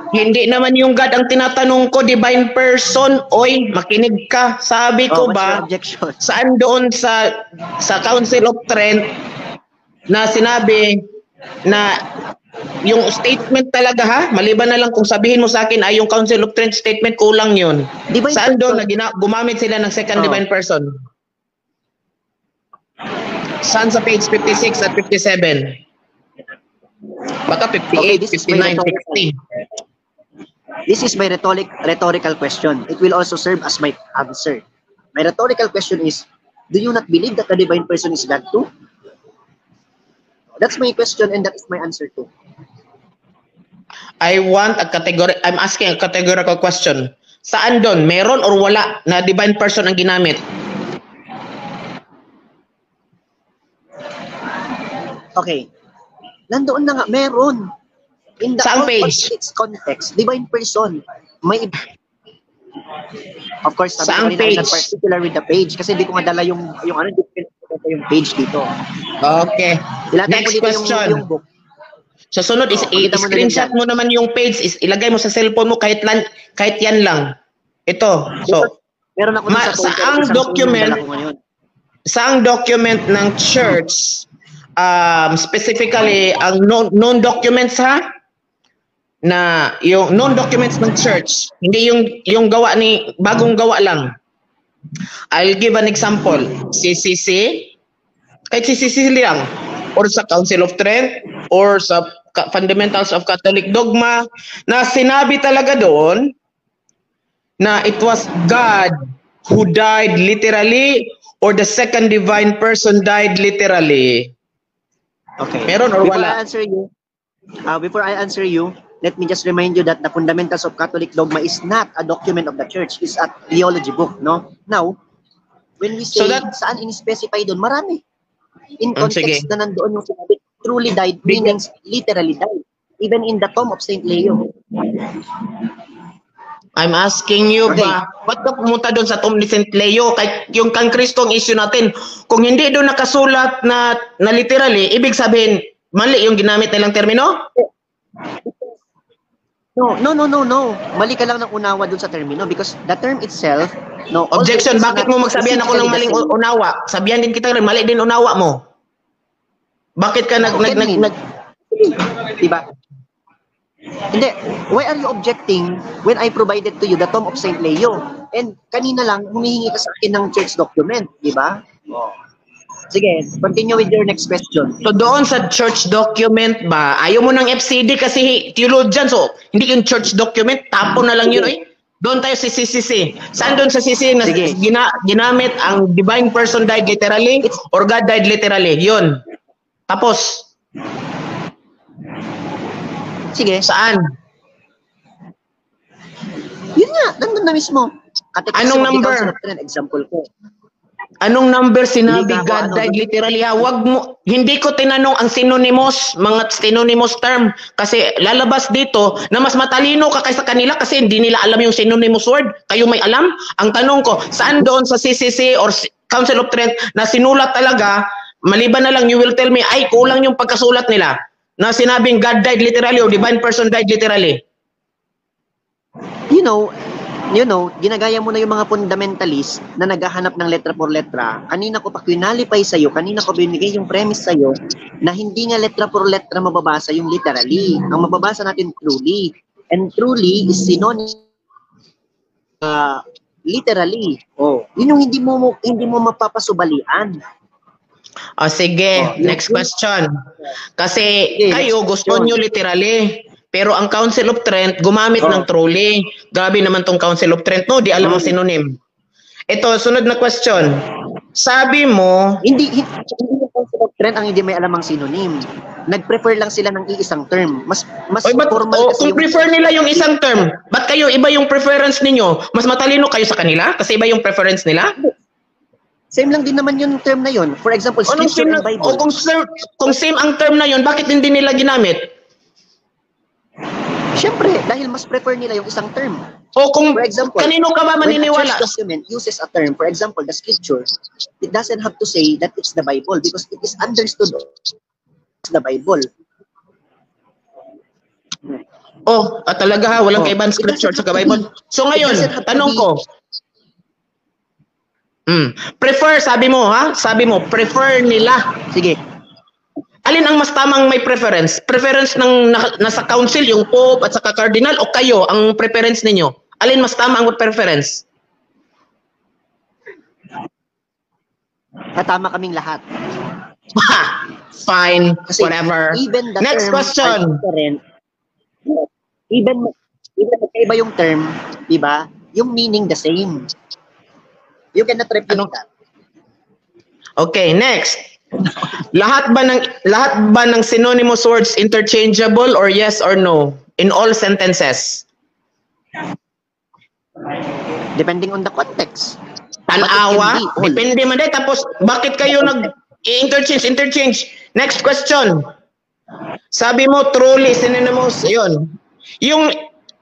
Hindi naman yung God ang tinatanong ko, divine person. Oy, makinig ka. Sabi ko What's your ba, objection? saan doon sa Council of Trent, na sinabi na yung statement talaga ha, maliban na lang kung sabihin mo sa akin ay yung Council of Trent statement, kulang yun. Divine Saan doon person. na gumamit sila ng second Oh. divine person? Saan sa page 56 at 57? Baka 58, Okay, this is 59, my 60. This is my rhetorical question. It will also serve as my answer. My rhetorical question is, do you not believe that the divine person is God too? That's my question and that is my answer too. I'm asking a categorical question. Saan doon? Meron or wala na divine person ang ginamit? Okay. Nandoon na nga, meron. In the Saan page? its context, divine person. May of course, sabi Saan ko rin, I'm not page? particular with the page kasi hindi ko nga dala yung ano, yung page dito. Okay. Ilagay mo Next dito question. yung book. Sa sunod is Pakita mo na screenshot yan. mo naman yung page, ilagay mo sa cellphone mo kahit yan lang. Ito. So, Meron ako dun sa saang Samsung document- yung dala ko ngayon. saang document ng church, specifically ang known documents ha, na yung known documents ng church, hindi yung gawa ni bagong gawa lang. I'll give an example. CCC, kahit CCC lang, or sa Council of Trent, or sa Fundamentals of Catholic Dogma, na sinabi talaga doon na it was God who died literally or the second divine person died literally. Okay. Meron or Before wala? Before I answer you, let me just remind you that the Fundamentals of Catholic Dogma is not a document of the church. It's a theology book, no? Now, when we say So that- saan in-specify doon, marami. In Sige. context na nandoon yung sinabi, truly died, meaning literally died. Even in the tomb of St. Leo. I'm asking you Okay. ba, ba't ka pumunta doon sa tomb ni St. Leo? Kahit yung kang Kristo ang issue natin, kung hindi doon nakasulat na literally, ibig sabihin, mali yung ginamit nilang termino? No. Mali ka lang ng unawa doon sa termino because the term itself, no. Objection, although it's bakit not mo magsabihan ako ng maling specifically the same. unawa? Sabihan din kita rin, mali din unawa mo. Bakit ka Diba? Hindi. Why are you objecting when I provided to you the tomb of St. Leo? And kanina lang, humihingi ka sa akin ng church document. Diba? Sige, continue with your next question. So doon sa church document ba, ayaw mo ng FCD kasi theologian, so hindi yung church document, tapon na lang yun eh. Doon tayo sa CCC. Saan doon sa CCC na Sige. ginamit ang divine person died literally or God died literally? Yun. Tapos, Sige. saan? Yun nga, nandun na mismo. Catechism Anong of the number? Council of Trent, example ko. Anong number sinabi Hindi ka God ako, died ano? literally ha? Wag mo, hindi ko tinanong ang synonymous, mga synonymous term. Kasi lalabas dito na mas matalino ka kaysa kanila kasi hindi nila alam yung synonymous word. Kayo may alam? Ang tanong ko, saan doon sa CCC or Council of Trent na sinulat talaga, maliban na lang you will tell me, ay kulang yung pagkasulat nila na sinabing God died literally or divine person died literally. You know, ginagaya mo na yung mga fundamentalist na naghahanap ng letra por letra. Kanina ko pa kinalipay sa'yo, kanina ko binigay yung premise sa'yo na hindi nga letra por letra mababasa yung literally. Ang mababasa natin truly. And truly is synonym literally. Oh, yun yung hindi mo mapapasubalian. O sige, Oh, next question. Kasi Okay, kayo next gusto question. nyo literally. Pero ang Council of Trent gumamit Oh. ng truly. Grabe naman tong Council of Trent, no? Di alam ang synonym. Ito, sunod na question. Sabi mo, Hindi yung Council of Trent ang hindi may alam ang synonym. Nag-prefer lang sila ng iisang term. Mas oy, ba't, formal kasi kung prefer nila yung isang term, ba't kayo iba yung preference ninyo? Mas matalino kayo sa kanila? Kasi iba yung preference nila? Same lang din naman yung term na yun. For example, Anong scripture same and Bible. o kung same ang term na yun, bakit hindi nila ginamit? Siyempre, dahil mas prefer nila yung isang term. O kung For example, kanino ka ba when a maniniwala? church document uses a term, for example, the scripture, it doesn't have to say that it's the Bible because it is understood as the Bible. Oh, talaga ha, walang Oh, kaibang it scripture doesn't sa have to Bible. be. So It ngayon, doesn't have to tanong be. ko. Prefer, sabi mo ha? Sabi mo, prefer nila. Sige. alin ang mas tamang may preference? Preference ng nasa council, yung Pope at saka Cardinal, o kayo, ang preference ninyo? Alin mas tama ang preference? Tama kaming lahat. Fine, Kasi whatever. even the Next term question. are different. Even magkaiba yung term, di ba? Yung meaning the same. You cannot refute that. Okay, next. Lahat ba ng synonymous words interchangeable or yes or no in all sentences? Depending on the context. Tanawa, But it can be all. depende man din. Tapos, bakit kayo interchange? Next question. Sabi mo, truly, synonymous, yun. Yung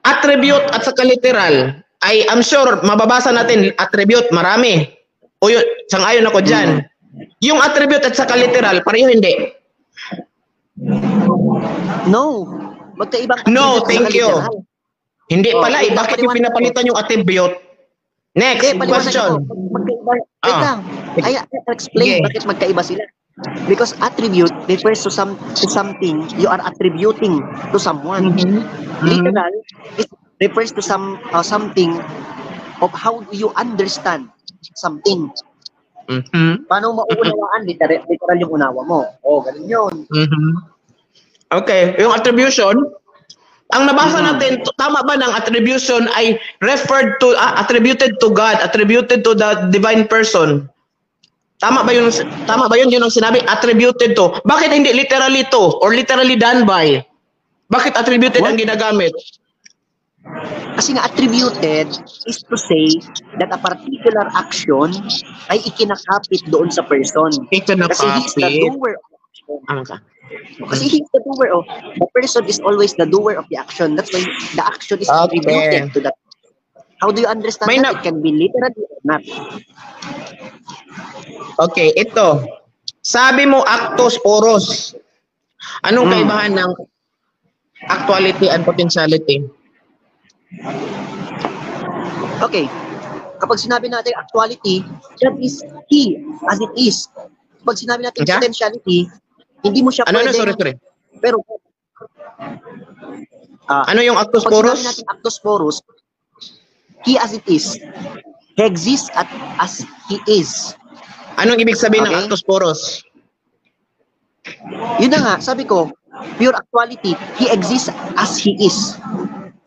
attribute at saka literal, ay I'm sure, mababasa natin, attribute, marami. O yun, sang-ayon ako dyan. Yung attribute at saka literal, pareho hindi. No. Magkaibang No, attribute thank sa you. literal. Hindi Oh, pala eh. Bakit yung pinapalitan yung attribute? Next Paliwanag question. ko. Magkaiba. Wait Ah. lang. I'll explain Sige. bakit magkaiba sila. Because attribute refers to something you are attributing to someone. Literal it refers to something of how you understand something. Paano mo maunawaan? Literal yung unawa mo. Oh, ganun yun. Okay, yung attribution, ang nabasa natin, tama ba ng attribution ay referred to, attributed to God, attributed to the divine person? Tama ba yun ang sinabi? Attributed to. Bakit hindi literally to or literally done by? Bakit attributed ang ginagamit? Kasi nga attributed is to say that a particular action ay ikinakapit doon sa person. Kasi he is the doer of the action. Kasi he is the doer of the person is always the doer of the action. That's why the action is attributed to that. How do you understand that? It can be literally or not. Okay, ito. Sabi mo actus oros. Anong kaibahan ng actuality and potentiality? Okay. Kapag sinabi natin actuality, that is he as it is. Kapag sinabi natin potentiality, hindi mo siya Sorry. Pero ano yung actus pag oros? sinabi natin actus oros, he as it is. He exists as he is. Anong ibig sabihin ng actus oros? Yun na nga, sabi ko, pure actuality, he exists as he is.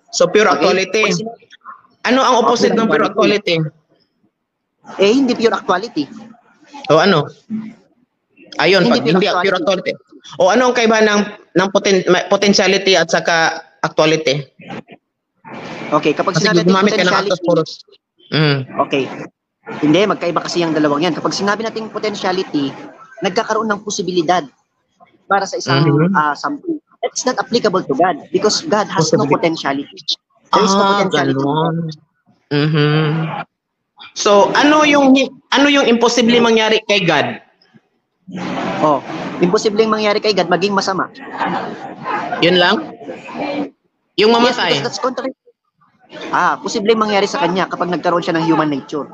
So pure actuality. Ano ang opposite ng pure actuality? Hindi pure actuality. O ano? Ayun, Hindi hindi pure actuality. O ano ang kaibahan ng potentiality at saka actuality? Okay, kapag Kasi sinabi natin gumamit ka ng actus potentiality, oros. okay. Hindi, magkaiba kasi yung dalawang yan. Kapag sinabi natin potentiality, nagkakaroon ng posibilidad para sa isang something. It's not applicable to God because God has no potentiality. There is no potentiality. So, ano yung imposible mangyari kay God? Oh, imposibleng mangyari kay God maging masama. Yun lang? Yung mamatay? Yes, that's contrary. Posibleng mangyari sa kanya kapag nagkaroon siya ng human nature.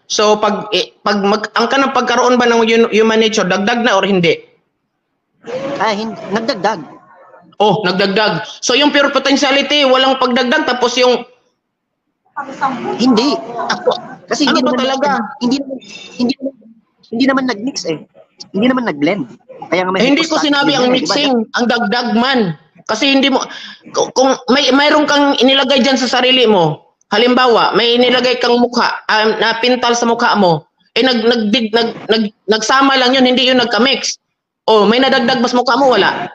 So, ang kanang pagkaroon ba ng human nature, dagdag na or hindi? Nagdagdag. Oh, nagdagdag. So, yung pure potentiality, walang pagdagdag, tapos yung... Hindi. Kasi Ano ba talaga? Hindi naman nag-mix eh. Hindi naman nag-blend. Kaya nga Hindi ko sinabi ang mixing, ang dagdag man. Kasi hindi mo... Kung mayroon kang inilagay dyan sa sarili mo, halimbawa, may inilagay kang mukha, na pintal sa mukha mo, nagsama lang yun, hindi yun nagka-mix. O, may nadagdag ba sa mukha mo? Wala.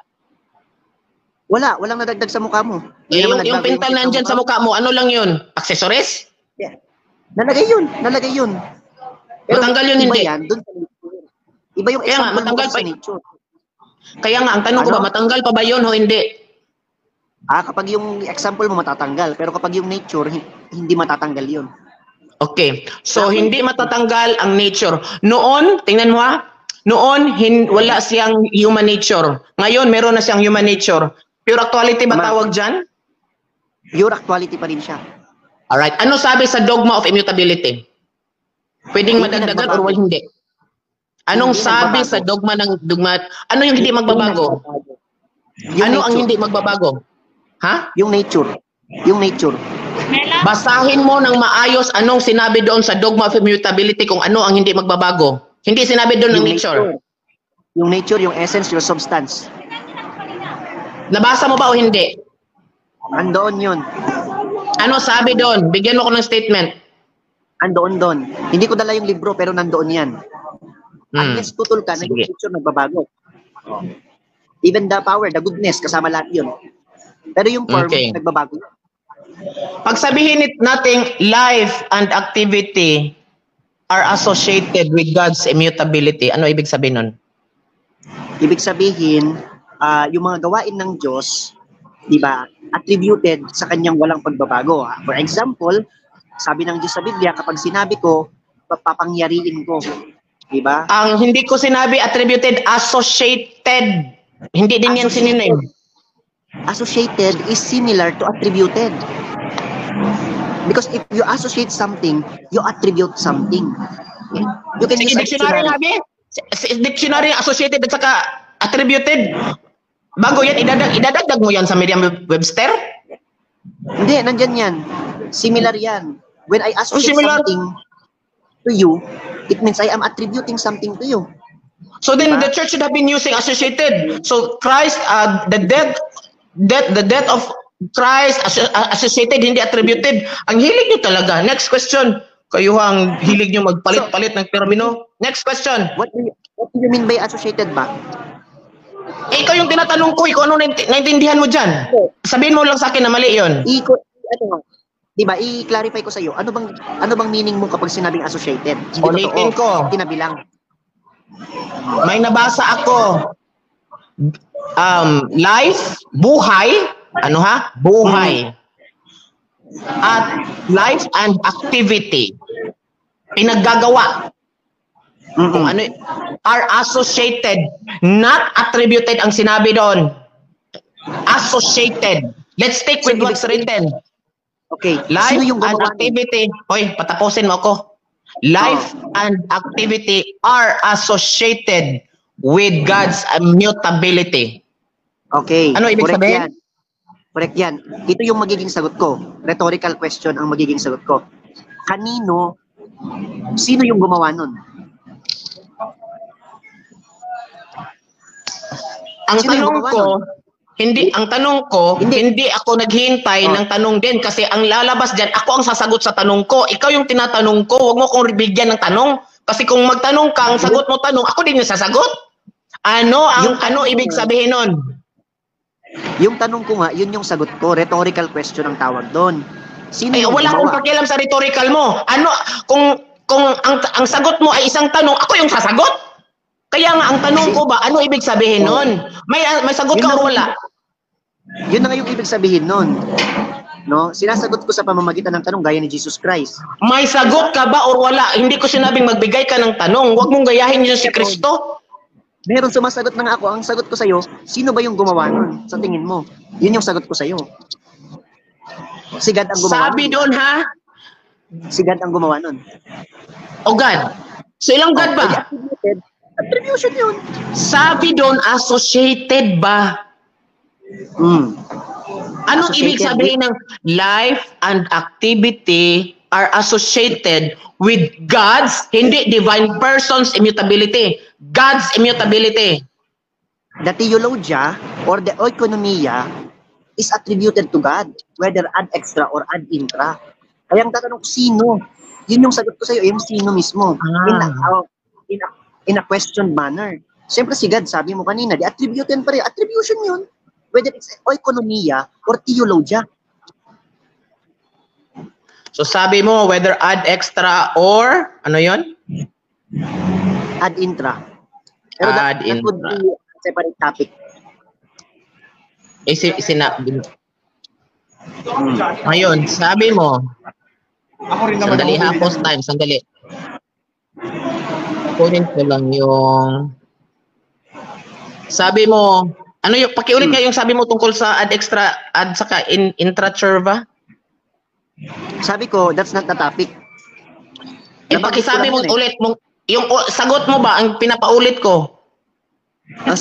Walang nadagdag sa mukha mo. Yung pintal na andyan sa mukha mo, ano lang yun? Accessories? Yeah. Nalagay yun. Pero Matanggal yun, hindi? Yan, dun sa nature. Iba yung Kaya nga, example matanggal mo pa. sa nature. Kaya nga, ang tanong ko ba, matanggal pa ba yun o hindi? Kapag yung example mo matatanggal, pero kapag yung nature, hindi matatanggal yun. Okay. So, hindi matatanggal ang nature. Noon, tingnan mo noon, wala siyang human nature. Ngayon, meron na siyang human nature. Pure actuality ba tawag dyan? Pure actuality pa rin siya. Alright. Ano sabi sa dogma of immutability? Pwedeng madagdagan or hindi? Anong Hindi sabi nagbabago. sa dogma? Ano yung hindi magbabago? Yung Ano ang nature. hindi magbabago? Ha? Yung nature. Yung nature. Basahin mo ng maayos anong sinabi doon sa dogma of immutability kung ano ang hindi magbabago. Hindi sinabi doon ng Yung nature. Yung nature, yung essence, yung substance. Nabasa mo ba o hindi? Andoon yun. Ano sabi doon? Bigyan mo ko ng statement. Andoon doon. Hindi ko dala yung libro pero nandoon yan. Unless tutol ka, na yung Sige. nature nagbabago. Even the power, the goodness, kasama lahat yun. Pero yung form, Okay. nagbabago. Pag sabihin natin life and activity are associated with God's immutability, ano ibig sabihin nun? Ibig sabihin, yung mga gawain ng Diyos, di ba, attributed sa kanyang walang pagbabago. For example, sabi ng Diyos sa Biblia, kapag sinabi ko, papangyariin ko. Di ba? Ang hindi ko sinabi attributed, associated. Hindi din yan synonym. Associated is similar to attributed. Because if you associate something, you attribute something. You can Sige, use a dictionary dictionary. nabi. Dictionary associated at saka attributed. Bago yan, idadagdag mo yan sa Merriam-Webster? Hindi, nandyan yan. Similar yan. When I associate similar. something to you, it means I am attributing something to you. So then Diba? the church should have been using associated. So Christ, the death of Christ associated, hindi attributed. Ang hilig nyo talaga. Next question. Kayo ang hilig nyo magpalit-palit ng termino. Next question. What do you mean by associated ba? Ikaw yung tinatanong ko, ikaw ano naintindihan mo dyan? Sabihin mo lang sa akin na mali yun. Diba, i-clarify ko sa iyo. Ano bang meaning mo kapag sinabing associated? Hindi Ulitin totoo. ko. Tinabilang. May nabasa ako. Life, buhay, ano ha? Buhay. At life and activity. Pinaggagawa. Kung ano, are associated, not attributed ang sinabi doon. Associated. Let's stick with what's written. Okay. Life Sino yung and gumawa nun? activity. Hoy, patapusin mo ako. Life and activity are associated with God's immutability. Okay. Ano ibig correct sabihin? Yan. Correct yan. Ito yung magiging sagot ko. Rhetorical question ang magiging sagot ko. Sino yung gumawa nun? Ang Sino yung tanong gumawa ko, Hindi. hindi ako naghihintay ng tanong din kasi ang lalabas diyan, ako ang sasagot sa tanong ko. Ikaw yung tinatanong ko, huwag mo akong bigyan ng tanong. Kasi kung magtanong ka, ang sagot mo tanong, ako din yung sasagot. Ano ibig sabihin nun? Yung tanong ko nga, yun yung sagot ko. Rhetorical question ang tawag doon. Sino yung Wala akong gumawa? pakialam sa rhetorical mo. Kung ang sagot mo ay isang tanong, ako yung sasagot. Kaya nga, ang tanong ko ba, ano ibig sabihin nun? May sagot ka o wala? Yun na nga yung ibig sabihin nun. No? Sinasagot ko sa pamamagitan ng tanong gaya ni Jesus Christ. May sagot ka ba or wala? Hindi ko sinabing magbigay ka ng tanong. Huwag mong gayahin yun si Kristo. Meron sumasagot na nga ako. Ang sagot ko sa'yo, sino ba yung gumawa nun? Sa tingin mo. Yun yung sagot ko sa'yo. Si God ang gumawa Sabi nun. doon ha? Si God ang gumawa nun. O God. So ilang God ba? Attribution yun. Sabi doon, associated ba? Anong ibig Associated sabihin ng life and activity are associated with God's, hindi divine person's immutability. God's immutability. The theologia or the oikonomia is attributed to God, whether ad extra or ad intra. Kaya ang tatanong ko, sino? Yun yung sagot ko sa'yo, yung sino mismo. In a questioned manner. Siyempre si God, sabi mo kanina, di attribution pa rin. Attribution yun. Whether it's oikonomia or theologia. So sabi mo, whether add extra or, ano yon? Ad intra. Pero Ad that would intra. be a separate topic. Ngayon, sabi mo, sandali ha, post time, sandali. Kunin ko lang yung, sabi mo, ano yung, pakiulit nga yung sabi mo tungkol sa ad extra, ad saka intra-church ba? Sabi ko, that's not the topic. Pakisabi mo ulit, Yung sagot mo ba, ang pinapaulit ko? Ang,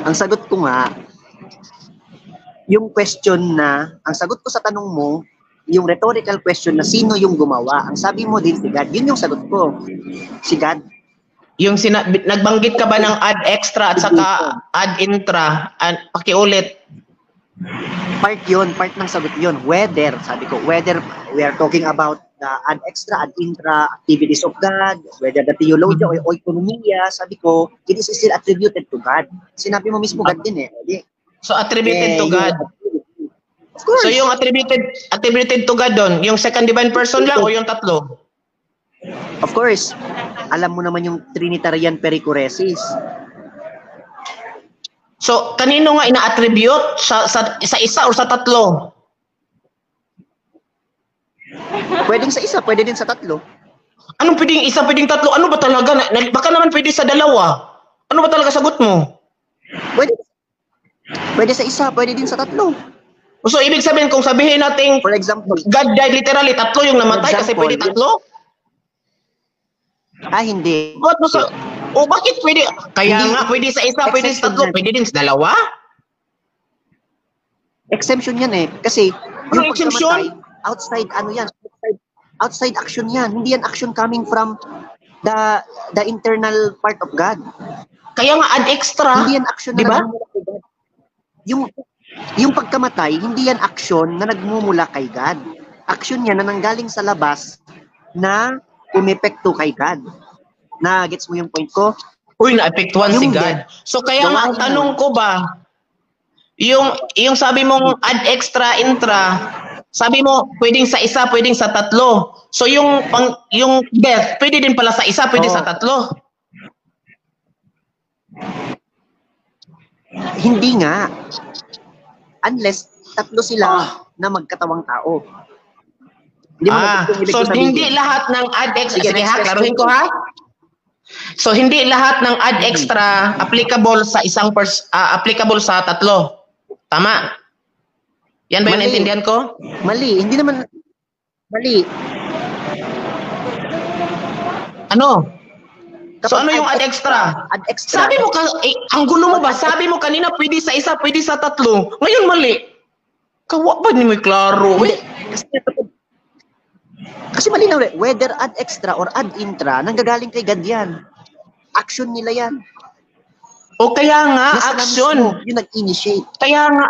ang sagot ko nga, yung question na, ang sagot ko sa tanong mo, yung rhetorical question na sino yung gumawa. Ang sabi mo din si God, yun yung sagot ko. Si God. Yung nagbanggit ka ba ng add extra at saka add intra? Pakiulit. Part yun, part ng sagot yun. Whether, sabi ko, whether we are talking about the add extra, add intra, activities of God, whether the theology o economia, sabi ko, it is still attributed to God. Sinabi mo mismo God din eh. So attributed to God. Of course. So yung attributed to God doon, yung second divine person lang o yung tatlo? Of course. Alam mo naman yung Trinitarian perichoresis. So kanino nga ina-attribute sa isa o sa tatlo? Pwedeng sa isa, pwede din sa tatlo. Anong pwedeng isa, pwedeng tatlo? Ano ba talaga? Baka naman pwede sa dalawa. Ano ba talaga sagot mo? Pwede sa isa, pwede din sa tatlo. So ibig sabihin, kung sabihin natin For example, God died literally, tatlo yung namatay kasi pwede tatlo? hindi. Bakit pwede? Kaya Hindi. nga, pwede sa isa, pwede sa tatlo, pwede din sa dalawa? Exemption yan eh. Kasi Anong exemption? pagkamatay, outside ano yan, outside action yan. Hindi yan action coming from the internal part of God. Kaya nga add extra. Hindi yan action Di ba? na nagmumula kay God. Yung pagkamatay, hindi yan action na nagmumula kay God. Action yan na nanggaling sa labas na umepekto kay God. Na-gets mo yung point ko? Uy, naapektuhan si Yung God. So kaya nga, ang gawain tanong ko ba, yung sabi mong add extra, intra, sabi mo, pwedeng sa isa, pwedeng sa tatlo. So yung death, pwede din pala sa isa, pwede sa tatlo. Hindi nga. Unless tatlo sila na magkatawang tao. Hindi mo natin ibig So sabihin. hindi lahat ng add extra, Sige, sige next ha, question. klaruhin ko ha. So hindi lahat ng add extra applicable sa applicable sa tatlo. Tama? Yan ba yung Mali. naintindihan ko? Mali. Hindi naman. Mali. Ano? So Kapag ano yung add extra? Add extra. Sabi mo, ang gulo mo ba? Sabi mo kanina pwede sa isa, pwede sa tatlo. Ngayon mali. Kawa ba ni may klaro? Hindi. Kasi malinaw rin. Whether add extra or add intra, nanggagaling kay God yan. Action nila yan. O kaya nga, Nasa action. mismo, yung nag-initiate. Kaya nga,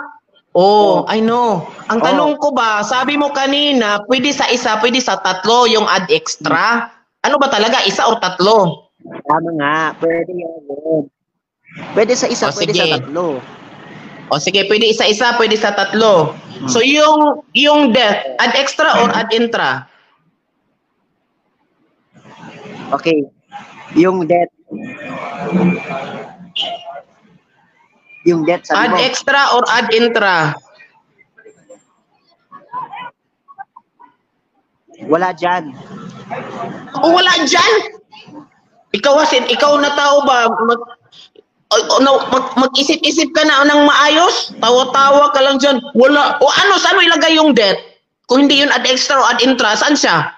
I know. Ang tanong ko ba, sabi mo kanina, pwede sa isa, pwede sa tatlo yung add extra. Ano ba talaga, isa or tatlo? Tama nga. Pwede yan. Pwede sa isa, pwede sige. sa tatlo. O sige, pwede isa-isa, pwede sa tatlo. So yung death, add extra or add intra? Okay. Yung death. Yung death, sabi Add mo. extra or add intra? Wala dyan. O wala dyan? Ikaw na tao ba? Mag-isip-isip ka na ng maayos? Tawa-tawa ka lang dyan. Wala. O ano, saan mo ilagay yung death? Kung hindi yun add extra o add intra, saan siya?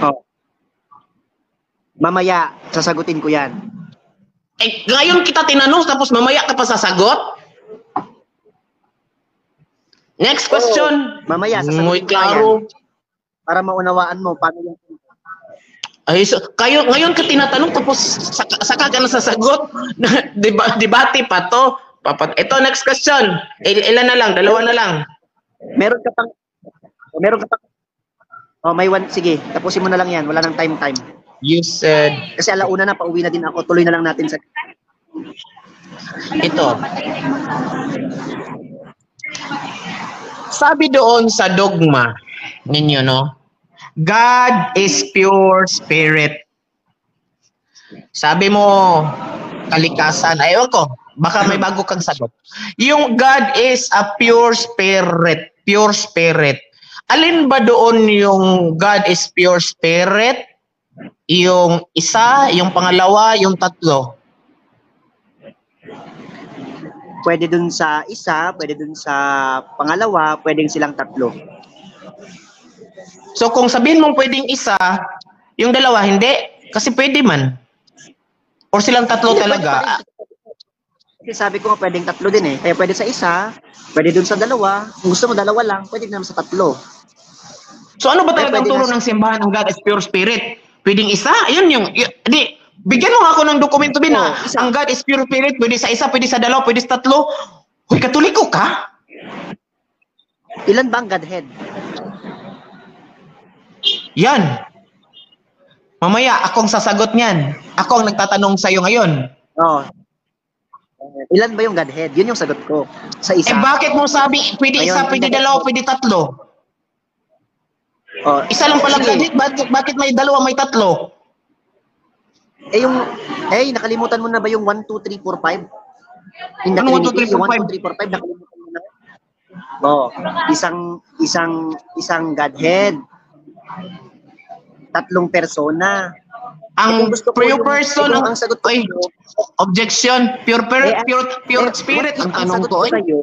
Oh. Mamaya, sasagutin ko yan. Eh, ngayon kita tinanong tapos mamaya ka pa sasagot? Next question. Mamaya, Muy sasagutin ko yan. klaro. Para maunawaan mo paano yung... Ay, so, ngayon ka tinatanong tapos saka ka na sasagot. Debate pa to. Ito, next question. Ilan na lang? Dalawa na lang. Meron ka pang... Oh, may one. Sige, tapusin mo na lang yan. Wala nang time. You said... Kasi alauna na, pauwi na din ako. Tuloy na lang natin sa... Ito. Sabi doon sa dogma ninyo, no? God is pure spirit. Sabi mo, kalikasan. Ayaw ko. Baka may bago kang sagot. Yung God is a pure spirit. Pure spirit. Alin ba doon yung God is pure spirit? Yung isa, yung pangalawa, yung tatlo? Pwede dun sa isa, pwede dun sa pangalawa, pwedeng silang tatlo. So kung sabihin mong pwedeng isa, yung dalawa hindi? Kasi pwede man. Or silang tatlo Hindi, pwede talaga. pa rin. Kasi sabi ko nga pwedeng tatlo din eh. Kaya pwede sa isa, pwede dun sa dalawa. Kung gusto mo dalawa lang, pwede naman sa tatlo. So ano ba talagang pwede turo na- ng simbahan ang God is pure spirit? Pwedeng isa? Di, bigyan mo nga ako ng dokumento din na isa. ang God is pure spirit, pwede sa isa, pwede sa dalawa, pwede sa tatlo. Hoy, Katoliko ka? Ilan ba ang Godhead? Yan. Mamaya, akong sasagot niyan. Ako ang nagtatanong sa'yo ngayon. Oo. Ilan ba yung Godhead? Yun yung sagot ko. Sa isa. Bakit mo sabi, pwede isa, Ngayon, pwede hindi- dalawa, pwede tatlo? Oh, Isa lang palang sige. Godhead, bakit may dalawa, may tatlo? Nakalimutan mo na ba yung 1, 2, 3, 4, 5? In the Ano 1, 2, Trinity, 3, 4, 1, 2, 3, 4, 5, nakalimutan mo na. Isang Godhead. Tatlong persona. Ang Kung gusto ko pure yung- person, ang sagot ko Ay, sa'yo- objection, pure spirit ang tanong sagot ko. ko sa'yo,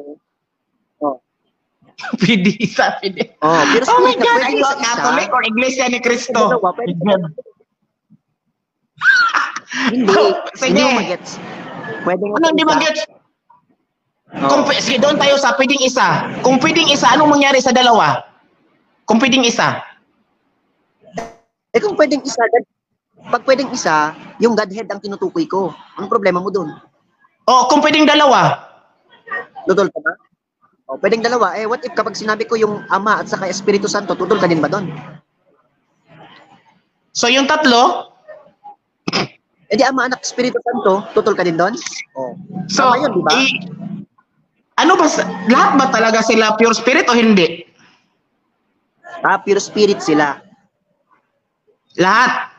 Pwede isa, pwede. pure Oh my spirit na God, pwede are you sa a isa. Catholic or Iglesia ni Cristo? Dalawa, pwede sa dalawa. Hindi. Oh, sige. Hindi mo magets. Pwede nga Ano sa hindi isa. mag-gets? Oo. Sige, doon tayo sa pwedeng isa. Kung pwedeng isa, anong mangyari sa dalawa? Kung pwedeng isa. Kung pwedeng isa, pag pwedeng isa, yung Godhead ang tinutukoy ko. Ang problema mo dun? O, kung pwedeng dalawa. Tutol ka ba? O, pwedeng dalawa. What if kapag sinabi ko yung Ama at saka Espiritu Santo, tutol ka din ba dun? So, yung tatlo, Di Ama, Anak, Espiritu Santo, tutol ka din dun? O. so, Tama yun, di ba? ano ba, lahat ba talaga sila pure spirit o hindi? Pure spirit sila. Lahat.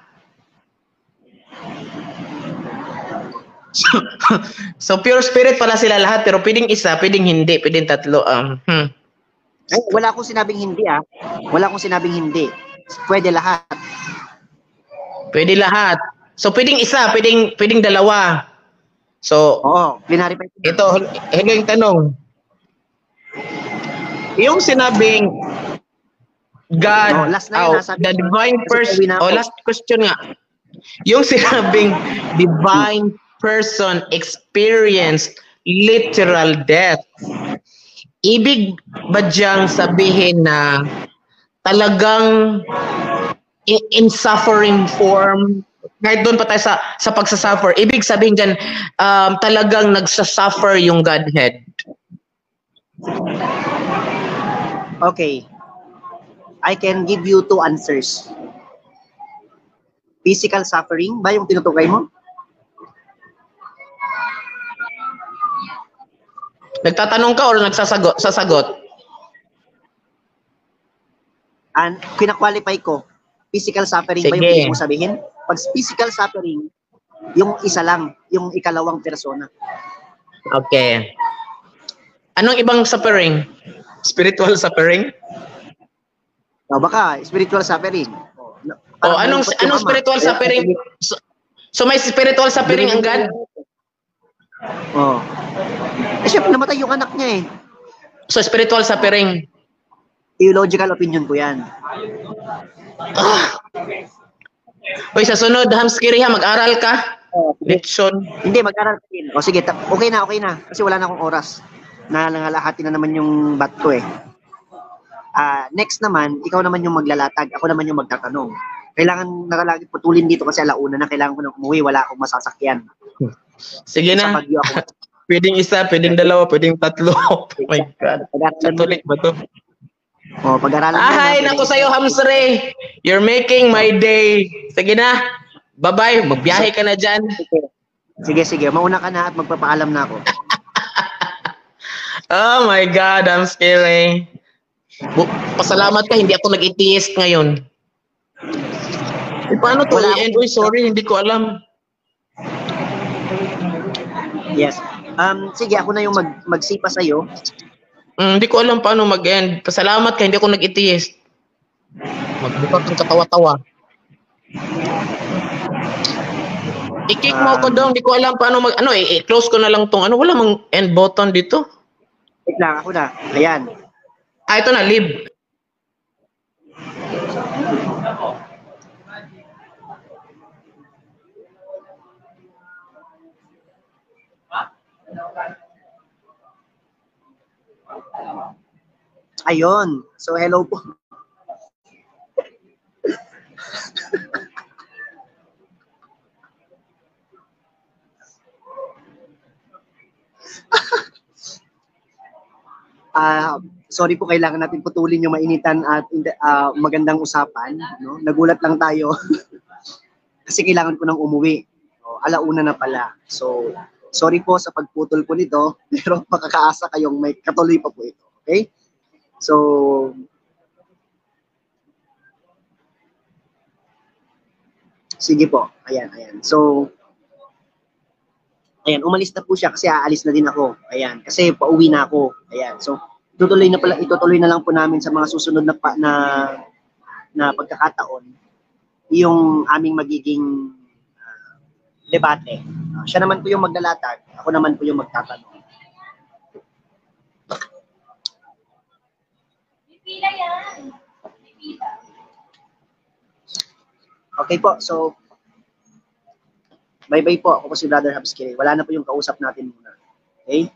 So, pure spirit pala sila lahat, pero pwedeng isa, pwedeng hindi, pwedeng tatlo. Wala akong sinabing hindi Wala akong sinabing hindi. Pwede lahat. Pwede lahat. So, pwedeng isa, pwedeng dalawa. So, Oo, clarify ko. ito, yung tanong. Yung sinabing God, last na yun, sabi the ko. divine Kasi person, pauwi na ako. last question nga. Yung sinabing divine person experienced literal death. Ibig ba diyang sabihin na talagang in suffering form, kahit doon pa tayo sa pagsasuffer, ibig sabihin dyan, talagang nagsasuffer yung Godhead. Okay. I can give you 2 answers. Physical suffering ba yung tinutukoy mo? Nagtatanong ka or sasagot? And kina-qualify ko, physical suffering ba yung Sige. ibig mo sabihin? Pag physical suffering, yung isa lang, yung ikalawang persona. Okay. Anong ibang suffering? Spiritual suffering? O baka, spiritual suffering. O anong spiritual suffering? So may spiritual suffering ang God? Oh. Syempre, namatay yung anak niya eh. So spiritual suffering. Theological opinion ko yan. Hoy, sa sunod, Hamskiri ha, mag-aral ka. Leksyon. Hindi, mag-aral ka din. O sige, okay na. Kasi wala na akong oras. Nangalahati na naman yung bat ko eh. Next naman, ikaw naman yung maglalatag. Ako naman yung magtatanong. Kailangan nakalagi putulin dito kasi alauna na. Kailangan ko na umuwi. Wala akong masasakyan. Sige Sa na. Baguio ako. Pwedeng isa, pwedeng dalawa, pwedeng tatlo. Oh my God. Catholic ba to? Pag-aralan mo Ahay, na. naku sa'yo, Hamsre. You're making my day. Sige na. Bye-bye. Magbiyahe ka na dyan. Sige. Mauna ka na at magpapaalam na ako. Oh my God, I'm scary. Pasalamat ka, hindi ako nag-atheist ngayon. Paano to i-end? Uy, sorry, hindi ko alam. Yes. Sige, ako na yung magsipa sa'yo. Hindi ko alam paano mag-end. Pasalamat ka, hindi ako nag-atheist. Magbuka kang katawa-tawa. I-kick mo ako daw, hindi ko alam paano i-close ko na lang tong wala mang end button dito. Wait lang, ako na. Ayan. Ito na, leave. Ayun. So, hello po. Sorry po, kailangan natin putulin yung mainitan at magandang usapan. No? Nagulat lang tayo kasi kailangan ko nang umuwi. Alauna na pala. So, sorry po sa pagputol ko nito, pero makakaasa kayong may katuloy pa po ito. Okay? So, sige po. Ayan. So, ayan, umalis na po siya kasi aalis na din ako. Ayan, kasi pauwi na ako. Ayan, so itutuloy na lang po namin sa mga susunod na pagkakataon yung aming magiging debate. Siya naman po yung maglalatag, ako naman po yung magtatanong. Pipila yan. Pipila. Okay po, so bye-bye po. Ako po si Brother Habskiri. Wala na po yung kausap natin muna. Okay?